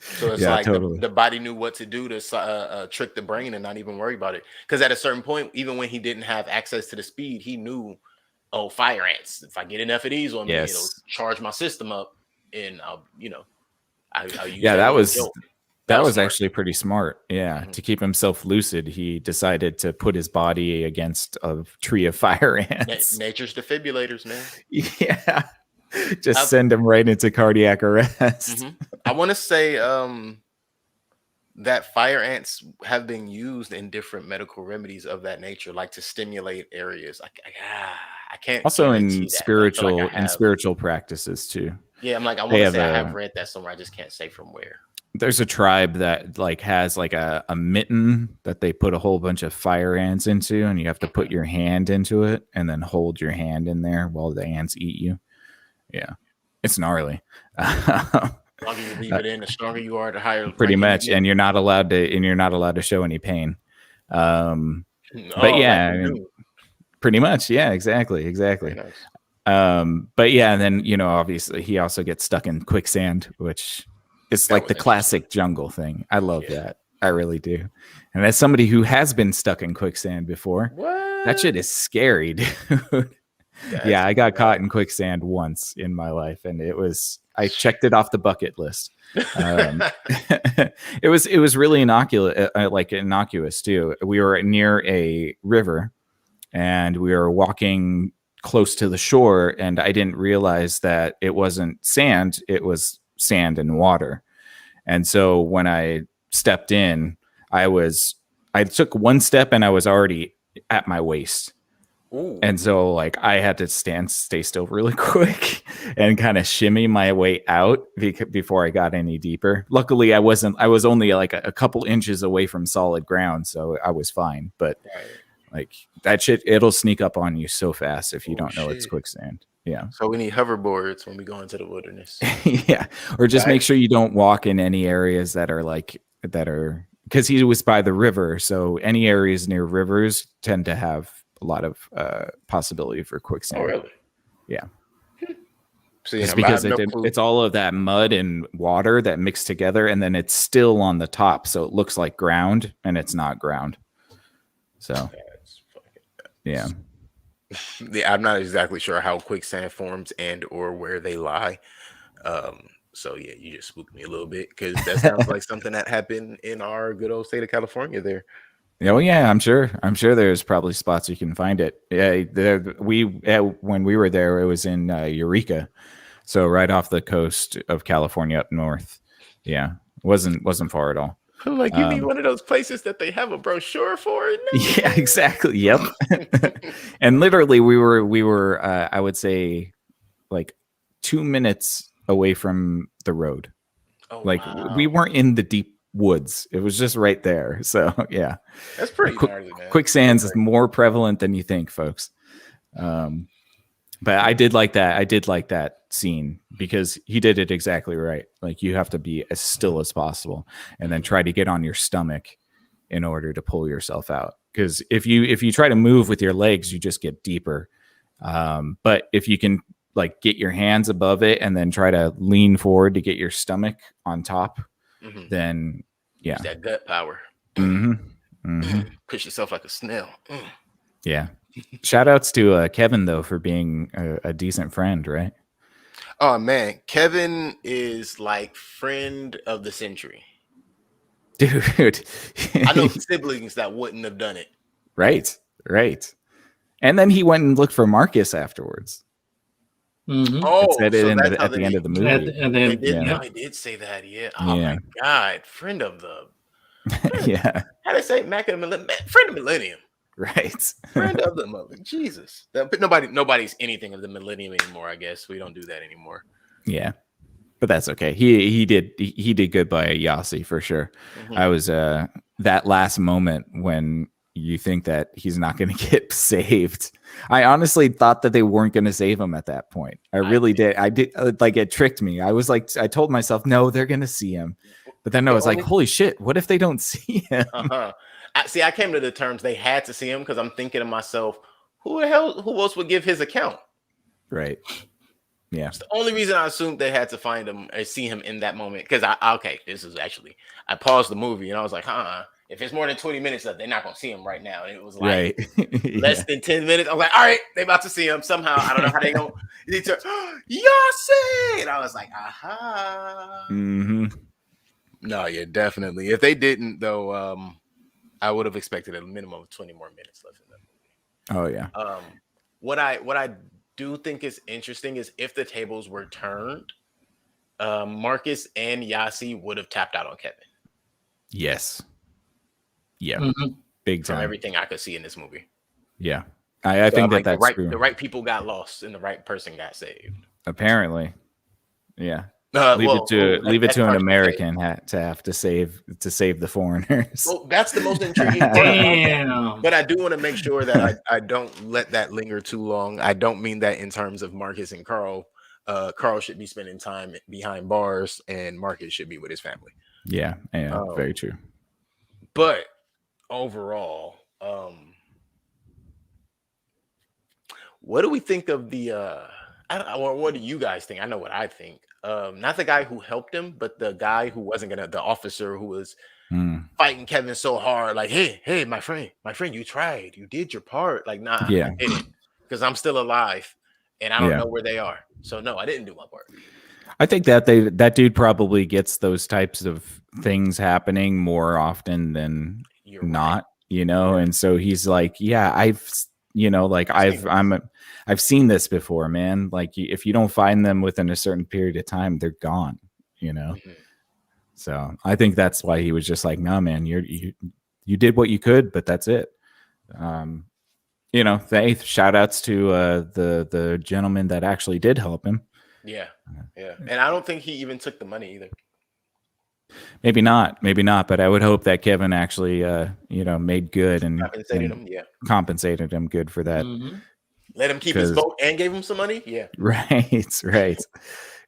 B: So it's
A: Yeah,
B: like
A: totally.
B: the body knew what to do to trick the brain and not even worry about it. Because at a certain point, even when he didn't have access to the speed, he knew, oh, fire ants. If I get enough of these on me, it'll
A: Yes.
B: charge my system up, and I'll use
A: Yeah,
B: that
A: that
B: little
A: was
B: jolt.
A: that was
B: Smart.
A: actually pretty smart. Yeah,
B: Mhm.
A: to keep himself lucid, he decided to put his body against a tree of fire ants.
B: Nature's defibrillators, man.
A: Yeah. Just
B: I,
A: send him right into cardiac arrest.
B: mhm. I want to say that fire ants have been used in different medical remedies of that nature, like to stimulate areas. I can't
A: Also
B: guarantee that, but I feel like I
A: in
B: have.
A: spiritual practices too.
B: Yeah, I'm like, I
A: They
B: want to
A: have
B: say I have
A: a
B: read that somewhere. I just can't say from where.
A: there's a tribe that like has like a mitten that they put a whole bunch of fire ants into, and you have to put your hand into it and then hold your hand in there while the ants eat you. Yeah, it's gnarly.
B: The longer you leave it in, the stronger you are, the higher
A: Pretty
B: ranking you
A: much,
B: get.
A: and you're not allowed to show any pain. But
B: Oh,
A: yeah,
B: like
A: I
B: you
A: mean,
B: do.
A: pretty much, yeah, exactly.
B: Very nice.
A: But yeah, and then obviously he also gets stuck in quicksand, which is
B: That
A: like
B: was
A: the
B: interesting.
A: classic jungle thing. I love
B: Yeah.
A: that. I really do. And as somebody who has been stuck in quicksand before,
B: What?
A: that shit is scary, dude. Yeah, I got caught in quicksand once in my life, and I checked it off the bucket list. It was really innocuous too. We were near a river, and we were walking close to the shore, and I didn't realize that it wasn't sand, it was sand and water. And so when I stepped in, I took one step and I was already at my waist.
B: Ooh.
A: And so like I had to stay still really quick and kind of shimmy my way out before I got any deeper. Luckily I was only like a couple inches away from solid ground, so I was fine. But
B: Right.
A: like that shit, it'll sneak up on you so fast if you
B: Oh,
A: don't know it's
B: shit.
A: quicksand. Yeah.
B: So we need hoverboards when we go into the wilderness.
A: Yeah. Or just
B: Right.
A: make sure you don't walk in any areas that are because he was by the river. So any areas near rivers tend to have a lot of possibility for quicksand.
B: Oh, really?
A: Yeah.
B: See,
A: It's
B: I
A: because
B: have no clue.
A: it's all of that mud and water that mixed together, and then it's still on the top, so it looks like ground, and it's not ground. So
B: That's fucking-
A: yeah.
B: Yeah, I'm not exactly sure how quicksand forms and or where they lie. So yeah, you just spooked me a little bit because that sounds like something that happened in our good old state of California there.
A: Oh yeah, I'm sure there's probably spots you can find it. Yeah, when we were there, it was in Eureka, so right off the coast of California up north. Yeah, wasn't far at all.
B: I'm like, you need one of those places that they have a brochure for it.
A: Yeah, exactly. Yep. And literally, we were I would say like 2 minutes away from the road.
B: Oh,
A: Like
B: wow.
A: we weren't in the deep woods. It was just right there. So yeah,
B: That's pretty gnarly, man.
A: quicksands is more prevalent than you think, folks. But I did like that. I did like that scene because he did it exactly right. Like you have to be as still as possible, and then try to get on your stomach in order to pull yourself out. Because if you try to move with your legs, you just get deeper. But if you can like get your hands above it and then try to lean forward to get your stomach on top,
B: Mhm.
A: then yeah.
B: It's that gut power.
A: Push
B: yourself like a snail.
A: Yeah. Shout outs to Kevin though for being a decent friend, right?
B: Oh man, Kevin is like friend of the century.
A: Dude.
B: I know siblings that wouldn't have done it.
A: Right. And then he went and looked for Marcus afterwards.
C: Mhm.
B: Oh,
A: It said it
B: so
A: at
B: that's how
A: the end of the movie.
C: And
B: They
C: then
B: did,
A: Yeah.
B: they did say that, yeah. Oh
A: Yeah.
B: my god, friend of the
A: Yeah.
B: how they say Mac of the friend of millennium.
A: Right.
B: Friend of the mother. Jesus. But nobody's anything of the millennium anymore, I guess. We don't do that anymore.
A: Yeah. But that's okay. He did good by Yasi for sure.
B: Mhm.
A: I was that last moment when you think that he's not going to get saved. I honestly thought that they weren't going to save him at that point. I really did. I did like it tricked me. I was like, I told myself, no, they're going to see him. But then I was like, holy shit, what if they don't see him?
B: I came to the terms they had to see him because I'm thinking to myself, who else would give his account?
A: Right. Yeah.
B: It's the only reason I assumed they had to find him or see him in that moment. Because I paused the movie and I was like, if it's more than 20 minutes left, they're not gonna see him right now. And it was like less than 10 minutes. I was like, all right, they about to see him somehow. I don't know how they gonna Yasi! And I was like, aha.
A: Mm-hmm.
B: No, yeah, definitely. If they didn't, though, I would have expected a minimum of 20 more minutes left in that movie.
A: Oh yeah.
B: What I do think is interesting is if the tables were turned, Marcus and Yasi would have tapped out on Kevin.
A: Yes. Yeah.
C: Mhm.
A: Big
B: From
A: time.
B: everything I could see in this movie.
A: Yeah. I think
B: like,
A: that's true.
B: The right people got lost and the right person got saved.
A: Apparently. Yeah.
B: Leave
A: Leave it to an American to have to save the foreigners.
B: Well, that's the most intriguing part.
C: Damn.
B: But I do want to make sure that I don't let that linger too long. I don't mean that in terms of Marcus and Carl. Carl should be spending time behind bars, and Marcus should be with his family.
A: Yeah, very true.
B: But overall, what do we think of the? What do you guys think? I know what I think. Not the guy who helped him, but the guy who wasn't the officer who was fighting Kevin so hard. Like, hey, my friend, you tried, you did your part. Like, nah,
A: Yeah,
B: I didn't, because I'm still alive and I don't know where they are. So no, I didn't do my part.
A: I think that that dude probably gets those types of things happening more often than not, and so he's like, yeah, I've seen this before, man. Like, if you don't find them within a certain period of time, they're gone,
B: Mm-hmm.
A: So I think that's why he was just like, no, man, you did what you could, but that's it. Shout outs to the gentleman that actually did help him.
B: Yeah. And I don't think he even took the money either.
A: Maybe not, but I would hope that Kevin actually, made good and compensated him good for that.
C: Mm-hmm.
B: Let him keep his boat and gave him some money. Yeah.
A: Right.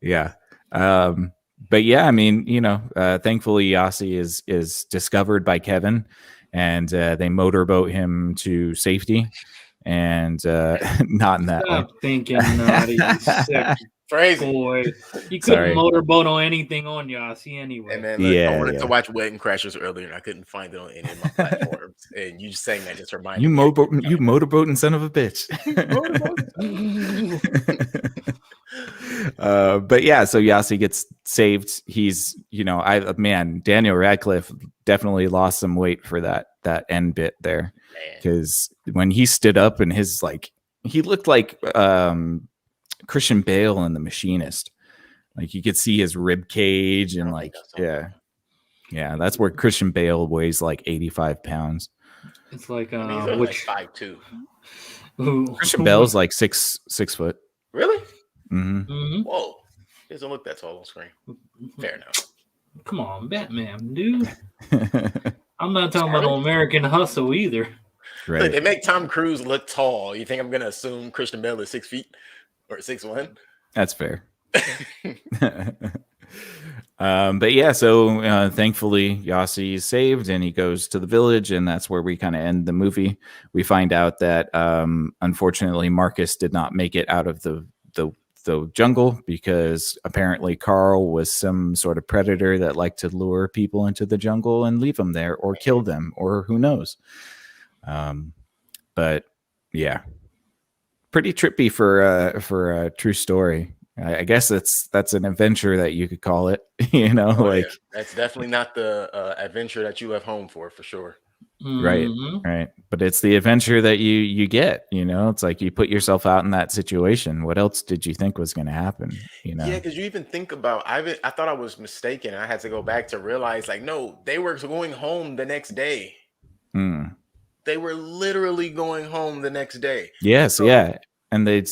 A: Yeah. But yeah, I mean, thankfully Yasi is discovered by Kevin, and they motorboat him to safety, and not in that way.
C: Stop thinking naughty, sick
B: crazy
C: boy. You couldn't motorboat on anything on Yasi anyway.
B: And man, look, I wanted to watch Wedding Crashers earlier, and I couldn't find it on any of my platforms. And you just saying that just reminded me.
A: You motorboating son of a bitch. But yeah, so Yasi gets saved. He's, Daniel Radcliffe definitely lost some weight for that end bit there, because when he stood up and he looked like Christian Bale in The Machinist. Like, you could see his rib cage and that's where Christian Bale weighs like 85 pounds.
C: It's like
B: which 5'2".
A: Christian Bale's like 6 foot.
B: Really?
A: Mm-hmm.
C: Mm-hmm.
B: Whoa, he doesn't look that tall on screen. Fair enough.
C: Come on, Batman, dude. I'm not talking about American Hustle either.
A: Right.
B: Look, they make Tom Cruise look tall. You think I'm gonna assume Christian Bale is 6 feet or 6'1"?
A: That's fair. But yeah, so thankfully Yasi is saved and he goes to the village, and that's where we kind of end the movie. We find out that unfortunately Marcus did not make it out of the jungle, because apparently Carl was some sort of predator that liked to lure people into the jungle and leave them there, or kill them, or who knows. But yeah, pretty trippy for a true story. I guess that's an adventure that you could call it.
B: That's definitely not the adventure that you have home for sure.
A: Right. But it's the adventure that you get. It's like you put yourself out in that situation. What else did you think was going to happen?
B: Yeah, because you even think about. I thought I was mistaken. I had to go back to realize, like, no, they were going home the next day. They were literally going home the next day.
A: Yes, yeah, and they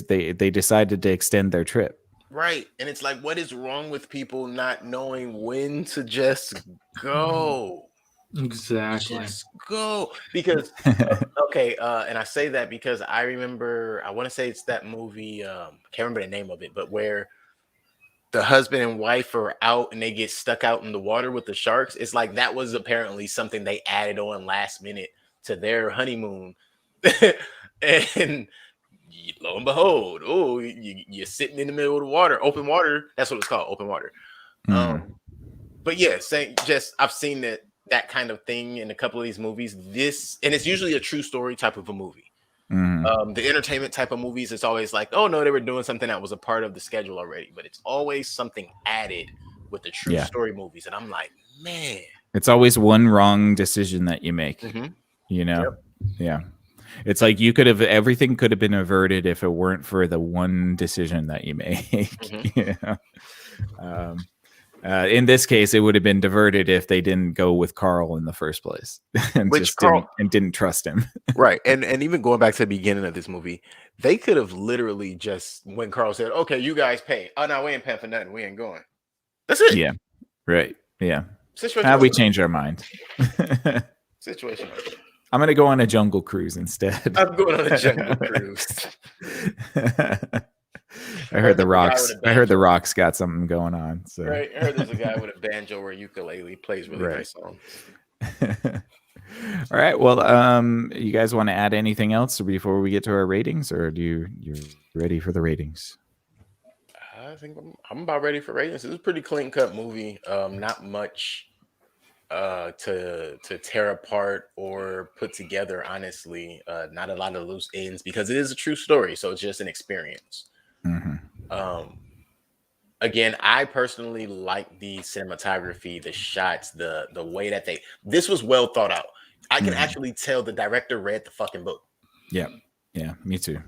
A: decided to extend their trip.
B: Right, and it's like, what is wrong with people not knowing when to just go?
C: Exactly.
B: Just go. Because and I say that because I remember, I want to say it's that movie, can't remember the name of it, but where the husband and wife are out and they get stuck out in the water with the sharks. It's like that was apparently something they added on last minute to their honeymoon. And lo and behold, you're sitting in the middle of the water, open water. That's what it's called, open water.
A: Mhm.
B: But yeah, I've seen that kind of thing in a couple of these movies. And it's usually a true story type of a movie.
A: Mhm.
B: The entertainment type of movies, it's always like, oh no, they were doing something that was a part of the schedule already, but it's always something added with the true story movies. And I'm like, man,
A: it's always one wrong decision that you make. You know,
B: Yep.
A: yeah. It's like everything could have been averted if it weren't for the one decision that you make. Yeah. In this case, it would have been diverted if they didn't go with Carl in the first place and didn't trust him.
B: Right. And even going back to the beginning of this movie, they could have literally just, when Carl said, okay, you guys pay. Oh no, we ain't paying for nothing. We ain't going. That's it.
A: Yeah. Right. Yeah.
B: Situation
A: How we change our mind.
B: Situation.
A: I'm gonna go on a jungle cruise instead.
B: I'm going on a jungle cruise.
A: I heard the Rocks. I heard the Rocks got something going on. So
B: right. I heard there's a guy with a banjo or ukulele plays really nice songs.
A: All right. Well, you guys want to add anything else before we get to our ratings, or you're ready for the ratings?
B: I think I'm about ready for ratings. It's a pretty clean cut movie. Not much to tear apart or put together, honestly. Not a lot of loose ends because it is a true story, so it's just an experience. Again, I personally like the cinematography, the shots, the way that this was well thought out. I can actually tell the director read the fucking book.
A: Yeah, me too.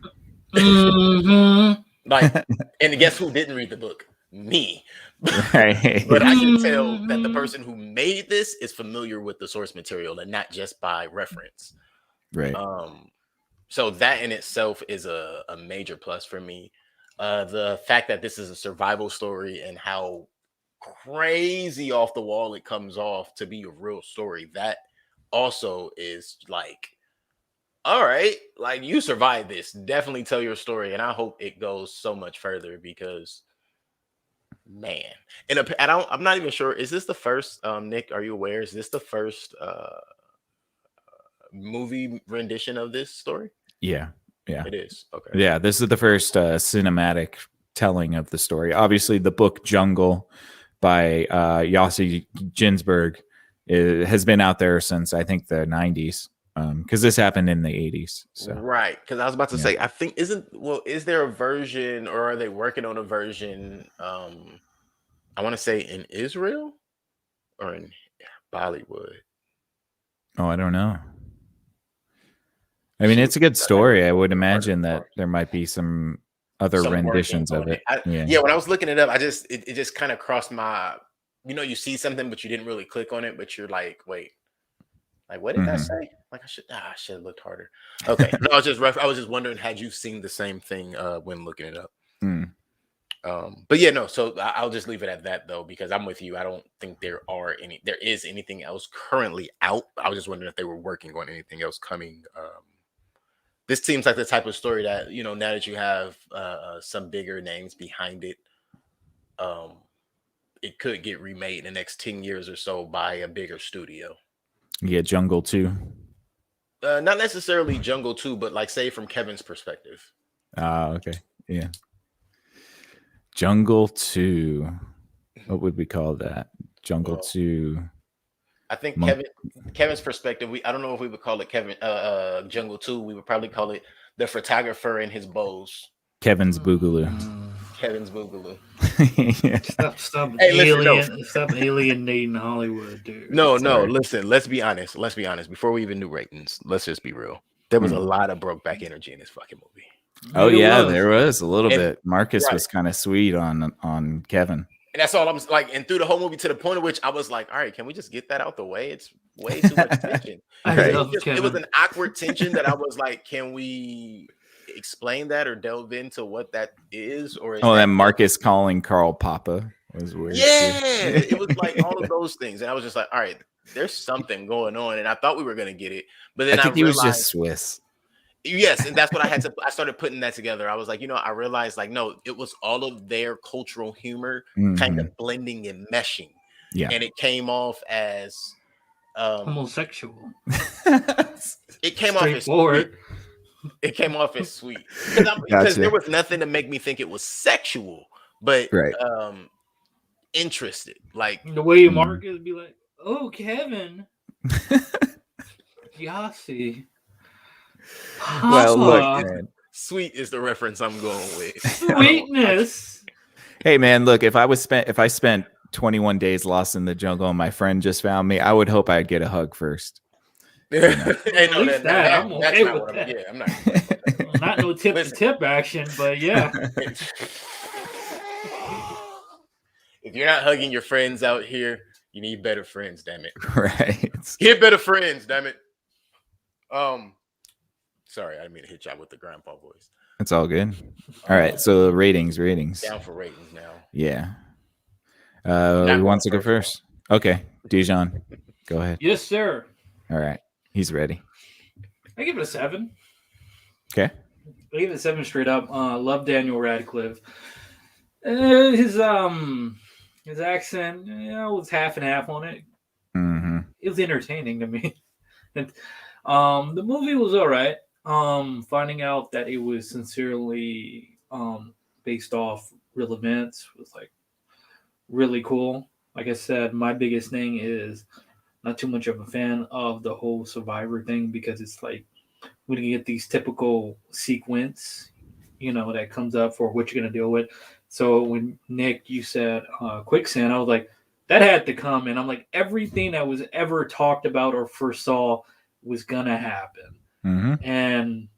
B: Like, and guess who didn't read the book? Me.
A: Right.
B: But I can tell that the person who made this is familiar with the source material and not just by reference.
A: Right.
B: So that in itself is a major plus for me. The fact that this is a survival story and how crazy off the wall it comes off to be a real story, that also is like, all right, like you survived this. Definitely tell your story, and I hope it goes so much further because, man, and I'm not even sure. Is this the first? Nick, are you aware? Is this the first movie rendition of this story?
A: Yeah.
B: It is. Okay.
A: Yeah, this is the first cinematic telling of the story. Obviously, the book Jungle by Yossi Ginsberg has been out there since I think the 90s. Because this happened in the 80s. So.
B: Right. Because I was about to say, I think is there a version or are they working on a version? I want to say in Israel or in Bollywood.
A: Oh, I don't know. I mean, it's a good story. I would imagine that there might be some other renditions of it.
B: Yeah, when I was looking it up, it just kind of crossed my, you see something, but you didn't really click on it, but you're like, wait, like what did that say? Like I should have looked harder. Okay, no, I was just wondering, had you seen the same thing when looking it up? But yeah, no. So I'll just leave it at that though, because I'm with you. I don't think there is anything else currently out. I was just wondering if they were working on anything else coming. This seems like the type of story that, now that you have some bigger names behind it, it could get remade in the next 10 years or so by a bigger studio.
A: Yeah, Jungle 2.
B: Not necessarily Jungle 2, but like say from Kevin's perspective.
A: Okay. Yeah. Jungle 2. What would we call that? Jungle 2.
B: I think Kevin's perspective, I don't know if we would call it Jungle 2. We would probably call it The Photographer and His Bows.
A: Kevin's Boogaloo.
B: Kevin's Boogaloo.
C: Stop stop alienating Hollywood, dude.
B: No, listen, let's be honest. Before we even do ratings, let's just be real. There was a lot of Brokeback energy in this fucking movie.
A: Oh yeah, there was a little bit. Marcus was kind of sweet on Kevin.
B: And that's all I'm like, and through the whole movie to the point at which I was like, all right, can we just get that out the way? It's way too much tension. It was an awkward tension that I was like, can we explain that or delve into what that is? Or
A: and Marcus calling Carl Papa was weird.
B: Yeah, it was like all of those things. And I was just like, all right, there's something going on. And I thought we were going to get it. But then I think
A: he was just Swiss.
B: Yes, and that's what I started putting that together. I was like, I realized like, no, it was all of their cultural humor kind of blending and meshing. Yeah. And it came off as
C: homosexual.
B: It came off as forward. It came off as sweet because there was nothing to make me think it was sexual, but
A: Right.
B: interested. Like
C: The way Marcus be like, "Oh, Kevin, Yossi."
A: Well, look,
C: Papa,
A: man.
B: sweet is the reference I'm going with.
C: sweetness.
A: Hey, man, look, if I spent 21 days lost in the jungle and my friend just found me, I would hope I'd get a hug first.
B: Hey,
C: At
B: no,
C: least I'm okay with that.
B: Yeah, I'm not.
C: Not no tip to tip action, but yeah.
B: If you're not hugging your friends out here, you need better friends, damn it.
A: Right.
B: Get better friends, damn it. Sorry, I didn't mean to hit y'all with the grandpa voice.
A: It's all good. All right, so ratings.
B: Down for ratings now.
A: Yeah. Who wants to go first? Okay, Dijon, go ahead.
C: Yes, sir.
A: All right, he's ready.
C: I give it a 7.
A: Okay.
C: I give it a 7 straight up. Love Daniel Radcliffe. His accent, was half and half on it.
A: Mm-hmm.
C: It was entertaining to me. And, the movie was all right. Finding out that it was sincerely based off real events was like really cool. Like I said, my biggest thing is not too much of a fan of the whole Survivor thing because it's like we can get these typical sequence, that comes up for what you're gonna deal with. So when Nick, you said quicksand, I was like, that had to come, and I'm like, everything that was ever talked about or foresaw was gonna happen.
A: Mm-hmm.
C: And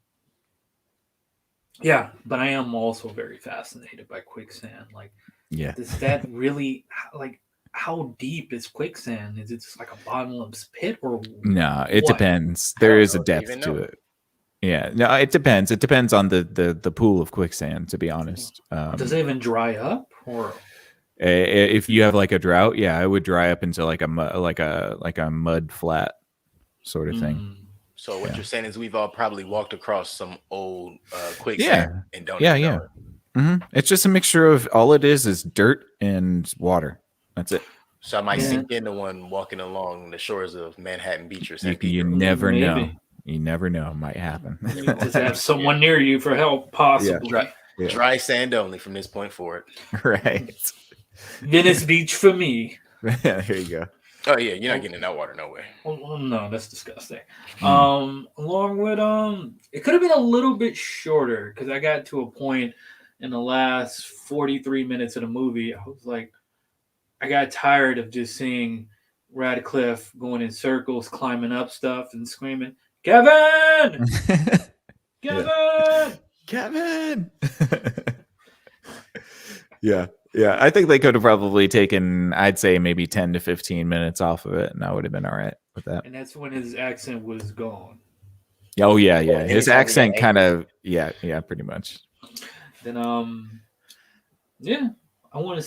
C: yeah, but I am also very fascinated by quicksand. Like, does that really, like, how deep is quicksand? Is it just like a bottomless pit or
A: no? It depends. There is a depth to it. Yeah, no, it depends. It depends on the pool of quicksand. To be honest,
C: does it even dry up or?
A: If you have like a drought, yeah, it would dry up into like a mud flat sort of thing.
B: So what you're saying is we've all probably walked across some old quicksand and don't know it.
A: Mm-hmm. It's just a mixture of all it is dirt and water. That's it.
B: So I might sink into one walking along the shores of Manhattan Beach or San Pedro.
A: You never know. You never know. It might happen.
C: Just have someone near you for help, possibly.
B: Yeah. Dry sand only from this point forward.
A: Right.
C: Venice Beach for me.
A: Here you go.
B: Oh yeah, you're not getting in that water, no way.
C: Oh, no, that's disgusting. Along with it could have been a little bit shorter because I got to a point in the last 43 minutes of the movie. I was like, I got tired of just seeing Radcliffe going in circles, climbing up stuff, and screaming, "Kevin, Kevin,
A: Kevin!" Yeah. Yeah, I think they could have probably taken, I'd say, maybe 10 to 15 minutes off of it, and I would have been all right with that.
C: And that's when his accent was gone.
A: Oh, yeah. His accent kind of, pretty much.
C: Then, I want to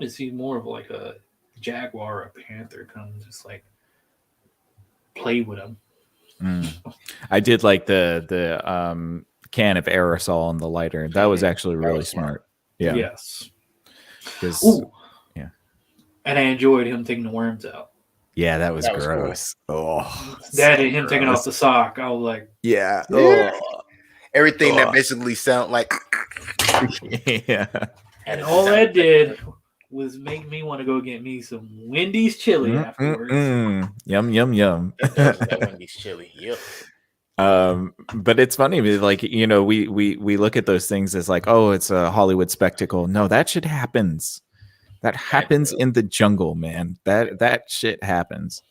C: see more of like a jaguar or a panther come just like play with him.
A: I did like the can of aerosol and the lighter. That was actually really smart. Yeah.
C: Yes.
A: Yeah.
C: And I enjoyed him taking the worms out.
A: Yeah, that was gross. Cool. Oh,
C: that and him taking off the sock. I was like,
A: yeah.
B: Everything that basically sound like
A: yeah.
C: And all that did was make me want to go get me some Wendy's chili afterwards.
A: Yum, yum, yum.
B: That Wendy's chili. Yep.
A: But it's funny, like, we look at those things as like, oh, it's a Hollywood spectacle. No, that shit happens. That happens in the jungle, man. That shit happens.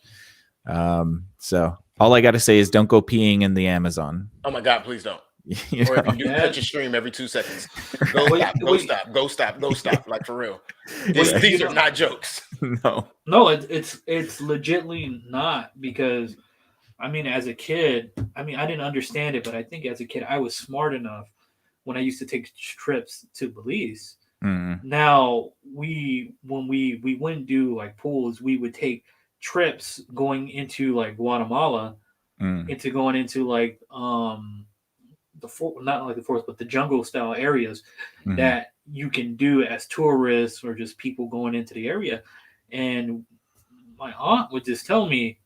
A: So all I gotta say is don't go peeing in the Amazon.
B: Oh my God, please don't. Or if you do, cut your stream every 2 seconds. Go stop. Like, for real. These are not jokes.
A: No,
C: it's legitly not, because I mean, as a kid, I didn't understand it, but I think as a kid, I was smart enough when I used to take trips to Belize. Now, when we wouldn't do like pools, we would take trips going into like Guatemala, into going into like not like the forest, but the jungle style areas that you can do as tourists or just people going into the area. And my aunt would just tell me,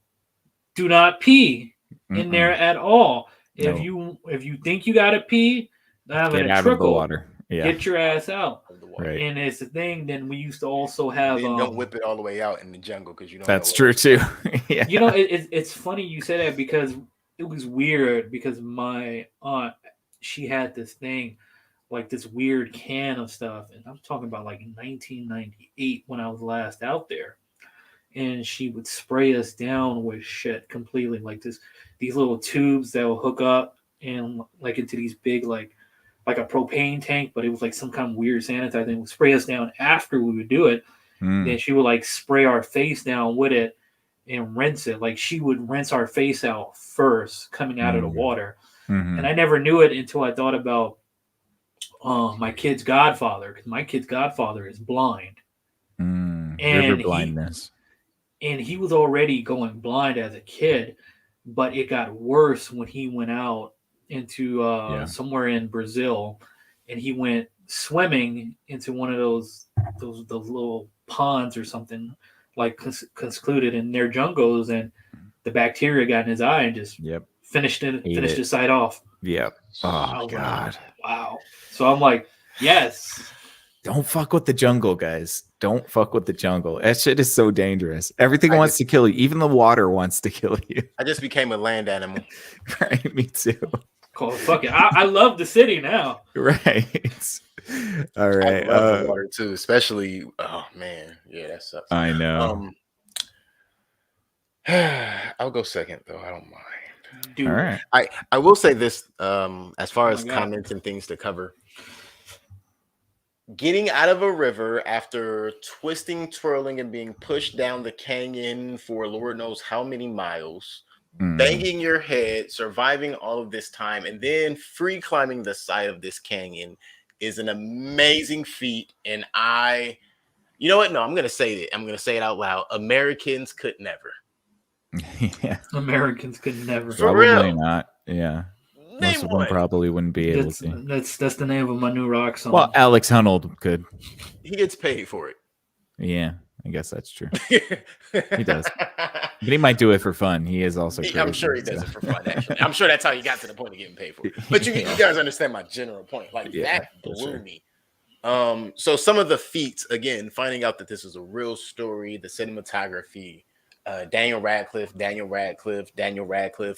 C: do not pee in there at all. If you think you gotta pee, I'm
A: Get
C: gonna
A: out of the
C: trickle.
A: water. Yeah.
C: Get your ass out.
B: Of the water.
A: Right.
C: And it's the thing. Then we used to also have.
B: Then don't whip it all the way out in the jungle because you don't.
A: That's
B: know
A: true too. Yeah.
C: You know, it's funny you say that because it was weird because my aunt, she had this thing, like this weird can of stuff, and I'm talking about like 1998 when I was last out there, and she would spray us down with shit completely, like these little tubes that will hook up and like into these big like a propane tank, but it was like some kind of weird sanitizer thing. Would spray us down after we would do it. Then she would like spray our face down with it and rinse it. Like she would rinse our face out first coming out of the water. And I never knew it until I thought about my kid's godfather, because my kid's godfather is blind. And
A: river blindness.
C: He was already going blind as a kid, but it got worse when he went out into somewhere in Brazil, and he went swimming into one of those little ponds or something, like concluded in their jungles, and the bacteria got in his eye and just finished his sight off.
A: Yep. Oh God.
C: Wow. So I'm like, yes.
A: Don't fuck with the jungle, guys. Don't fuck with the jungle. That shit is so dangerous. Everything wants to kill you. Even the water wants to kill you.
B: I just became a land animal.
A: Right. Me too.
C: Cool. Fuck it. I love the city now.
A: Right. All right.
B: I love the water too, especially. Oh man, yeah, that sucks.
A: I know.
B: I'll go second though. I don't mind.
C: Dude.
A: All right.
B: I will say this. As far as comments and things to cover, getting out of a river after twisting, twirling, and being pushed down the canyon for Lord knows how many miles, banging your head, surviving all of this time, and then free climbing the side of this canyon is an amazing feat. And you know what? No, I'm going to say it. I'm going to say it out loud. Americans could never.
A: Yeah.
C: Americans could never.
B: For
A: Probably
B: real.
A: not. Yeah.
B: Name
A: Most of
B: one.
A: them probably wouldn't be able to.
C: That's the name of my new rock song.
A: Well, Alex Honnold could.
B: He gets paid for it.
A: Yeah, I guess that's true. He does. But he might do it for fun. He is also crazy,
B: I'm sure he does it for fun, actually. I'm sure that's how you got to the point of getting paid for it. But you guys understand my general point. Like, that blew me. So some of the feats, again, finding out that this is a real story, the cinematography, Daniel Radcliffe.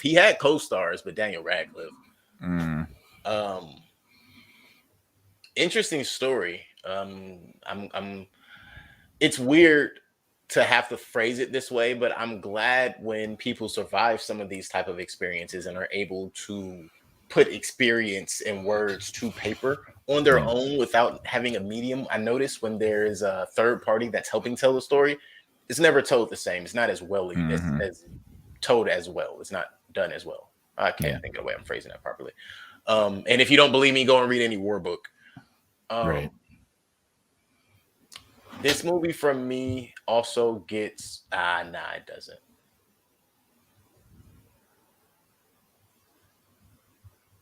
B: He had co-stars, but Daniel Radcliffe. Interesting story. It's weird to have to phrase it this way, but I'm glad when people survive some of these type of experiences and are able to put experience and words to paper on their own without having a medium. I notice when there is a third party that's helping tell the story, it's never told the same. It's not as well as told as well. It's not done as well. I can't think of the way I'm phrasing that properly. And if you don't believe me, go and read any war book.
A: Right.
B: This movie from me also gets it doesn't.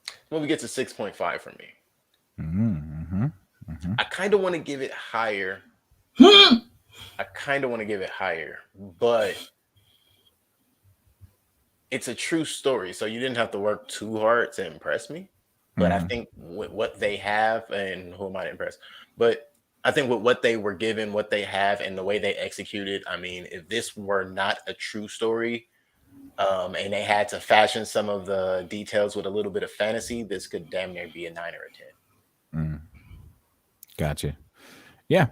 B: This movie gets a 6.5 from me. I kind of want to give it higher. But it's a true story, so you didn't have to work too hard to impress me. But I think with what they have, and who am I to impress? But I think with what they were given, what they have, and the way they executed, I mean, if this were not a true story, and they had to fashion some of the details with a little bit of fantasy, this could damn near be a 9 or a 10.
A: Gotcha. Yeah.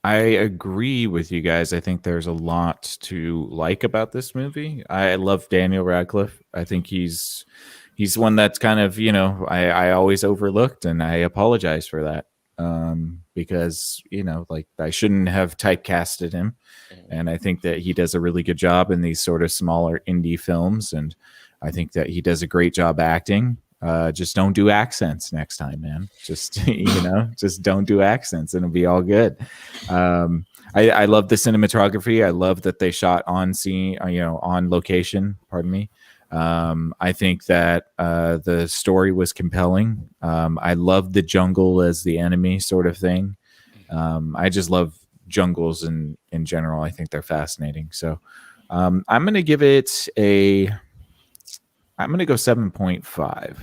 A: I agree with you guys. I think there's a lot to like about this movie. I love Daniel Radcliffe. I think he's one that's kind of, I always overlooked, and I apologize for that. Because, like, I shouldn't have typecasted him. And I think that he does a really good job in these sort of smaller indie films. And I think that he does a great job acting. Just don't do accents next time, man. Just, just don't do accents and it'll be all good. I love the cinematography. I love that they shot on scene, on location, pardon me. I think that the story was compelling. I love the jungle as the enemy sort of thing. I just love jungles in general. I think they're fascinating. So I'm going to give it I'm going to go 7.5.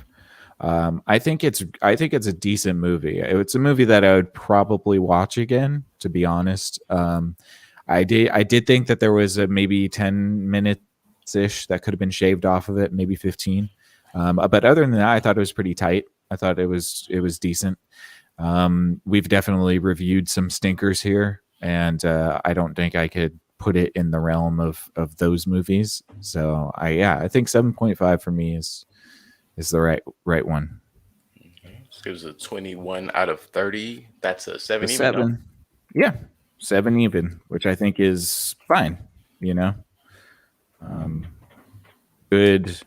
A: I think it's a decent movie. It's a movie that I would probably watch again, to be honest. I did think that there was a maybe 10 minutes ish that could have been shaved off of it, maybe 15. But other than that, I thought it was pretty tight. I thought it was decent. We've definitely reviewed some stinkers here, and I don't think I could put it in the realm of those movies. So I think 7.5 for me is the right one.
B: This gives a 21 out of 30. That's a 7 even.
A: 7. Yeah, 7 even, which I think is fine. Good,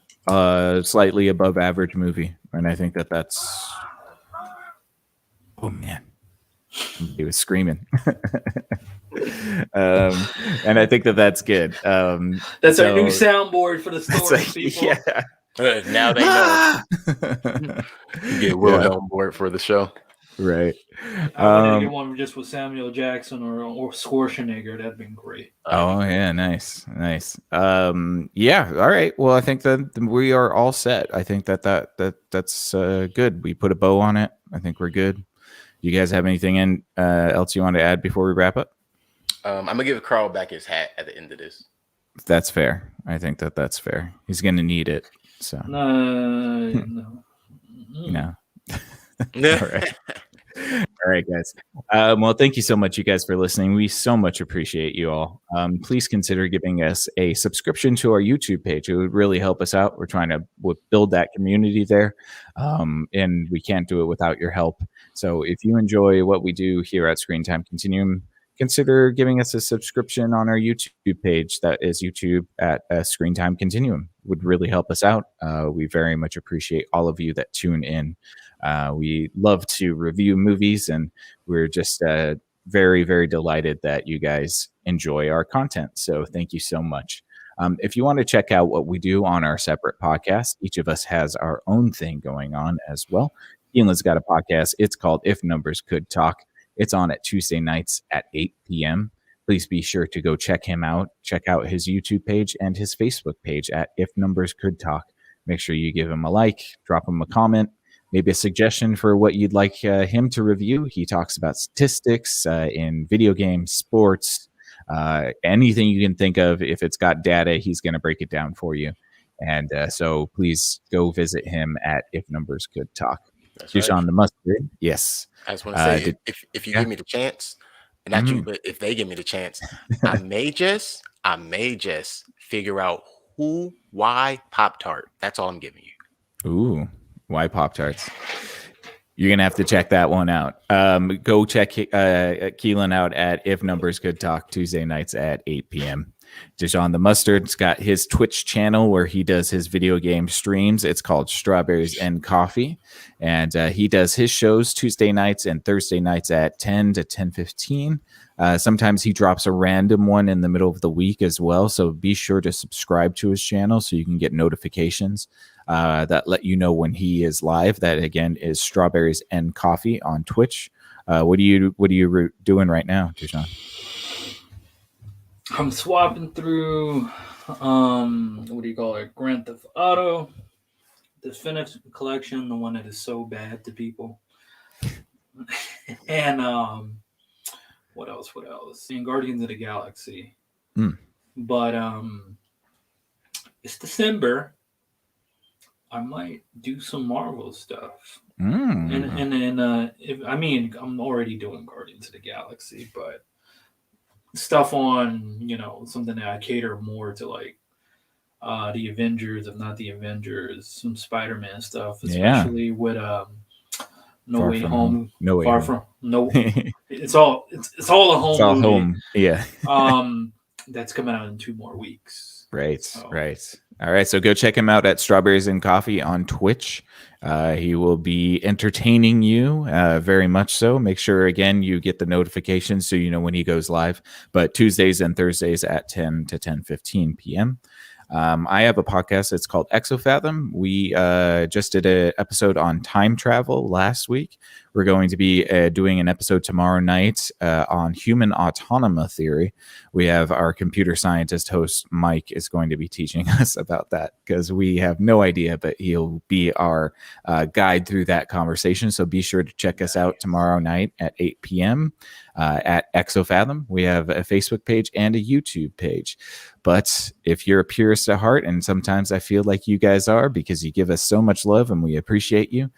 A: slightly above average movie, and I think that's. Oh man, he was screaming. And I think that's good.
C: That's our new soundboard for the story, people.
A: Yeah.
B: Now they know. You get Will on board for the show.
A: Right.
C: I wanted to get one just with Samuel Jackson or Schwarzenegger. That'd been great.
A: Oh yeah, nice. Yeah. All right. Well, I think that we are all set. I think that's good. We put a bow on it. I think we're good. You guys have anything else you want to add before we wrap up? I'm
B: gonna give Carl back his hat at the end of this.
A: That's fair. I think that's fair. He's gonna need it. So
C: no.
A: All right. All right, guys. Well, thank you so much, you guys, for listening. We so much appreciate you all. Please consider giving us a subscription to our YouTube page. It would really help us out. We're trying to build that community there, and we can't do it without your help. So if you enjoy what we do here at Screen Time Continuum, consider giving us a subscription on our YouTube page. That is YouTube at Screen Time Continuum. Would really help us out. We very much appreciate all of you that tune in. We love to review movies, and we're just very, very delighted that you guys enjoy our content. So thank you so much. If you want to check out what we do on our separate podcast, each of us has our own thing going on as well. Keelan's got a podcast. It's called If Numbers Could Talk. It's on at Tuesday nights at 8 p.m. Please be sure to go check him out. Check out his YouTube page and his Facebook page at If Numbers Could Talk. Make sure you give him a like, drop him a comment, maybe a suggestion for what you'd like him to review. He talks about statistics in video games, sports, anything you can think of. If it's got data, he's going to break it down for you. And so please go visit him at If Numbers Could Talk. Deshaun right. The Mustard. Yes.
B: I just want to say, if you give me the chance, and not you, but if they give me the chance, I may just figure out why Pop-Tart. That's all I'm giving you.
A: Ooh, why Pop-Tarts? You're going to have to check that one out. Go check Keelan out at If Numbers Could Talk Tuesday nights at 8 p.m. Deshaun the Mustard's got his Twitch channel where he does his video game streams. It's called Strawberries and Coffee. And he does his shows Tuesday nights and Thursday nights at 10 to 10:15. Sometimes he drops a random one in the middle of the week as well. So be sure to subscribe to his channel so you can get notifications that let you know when he is live. That, again, is Strawberries and Coffee on Twitch. What are you doing right now, Deshaun?
C: I'm swapping through, what do you call it? Grand Theft Auto, the Definitive Collection, the one that is so bad to people. And what else? And Guardians of the Galaxy. But it's December. I might do some Marvel stuff. And then, I'm already doing Guardians of the Galaxy, but stuff on, something that I cater more to, like the Avengers, if not the Avengers, some Spider-Man stuff, especially with No Way Home. It's all a home. It's all movie.
A: Home. Yeah.
C: That's coming out in 2 more weeks.
A: Right. All right. So go check him out at Strawberries and Coffee on Twitch. He will be entertaining you very much so. Make sure, again, you get the notifications so you know when he goes live. But Tuesdays and Thursdays at 10 to 10:15 p.m. I have a podcast. It's called Exofathom. We just did an episode on time travel last week. We're going to be doing an episode tomorrow night on human autonomous theory. We have our computer scientist host, Mike, is going to be teaching us about that because we have no idea, but he'll be our guide through that conversation. So be sure to check us out tomorrow night at 8 p.m. At Exofathom. We have a Facebook page and a YouTube page. But if you're a purist at heart, and sometimes I feel like you guys are because you give us so much love and we appreciate you,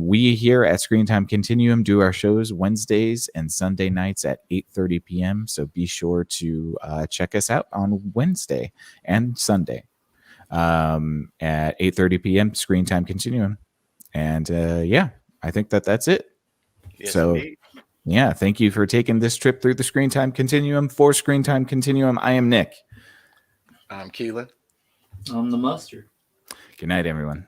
A: we here at Screen Time Continuum do our shows Wednesdays and Sunday nights at 8:30 p.m. So be sure to check us out on Wednesday and Sunday at 8:30 p.m. Screen Time Continuum. And yeah, I think that's it.
B: Yes,
A: so
B: indeed.
A: Yeah, thank you for taking this trip through the Screen Time Continuum. For Screen Time Continuum, I am Nick.
B: I'm Keelan.
C: I'm the mustard.
A: Good night, everyone.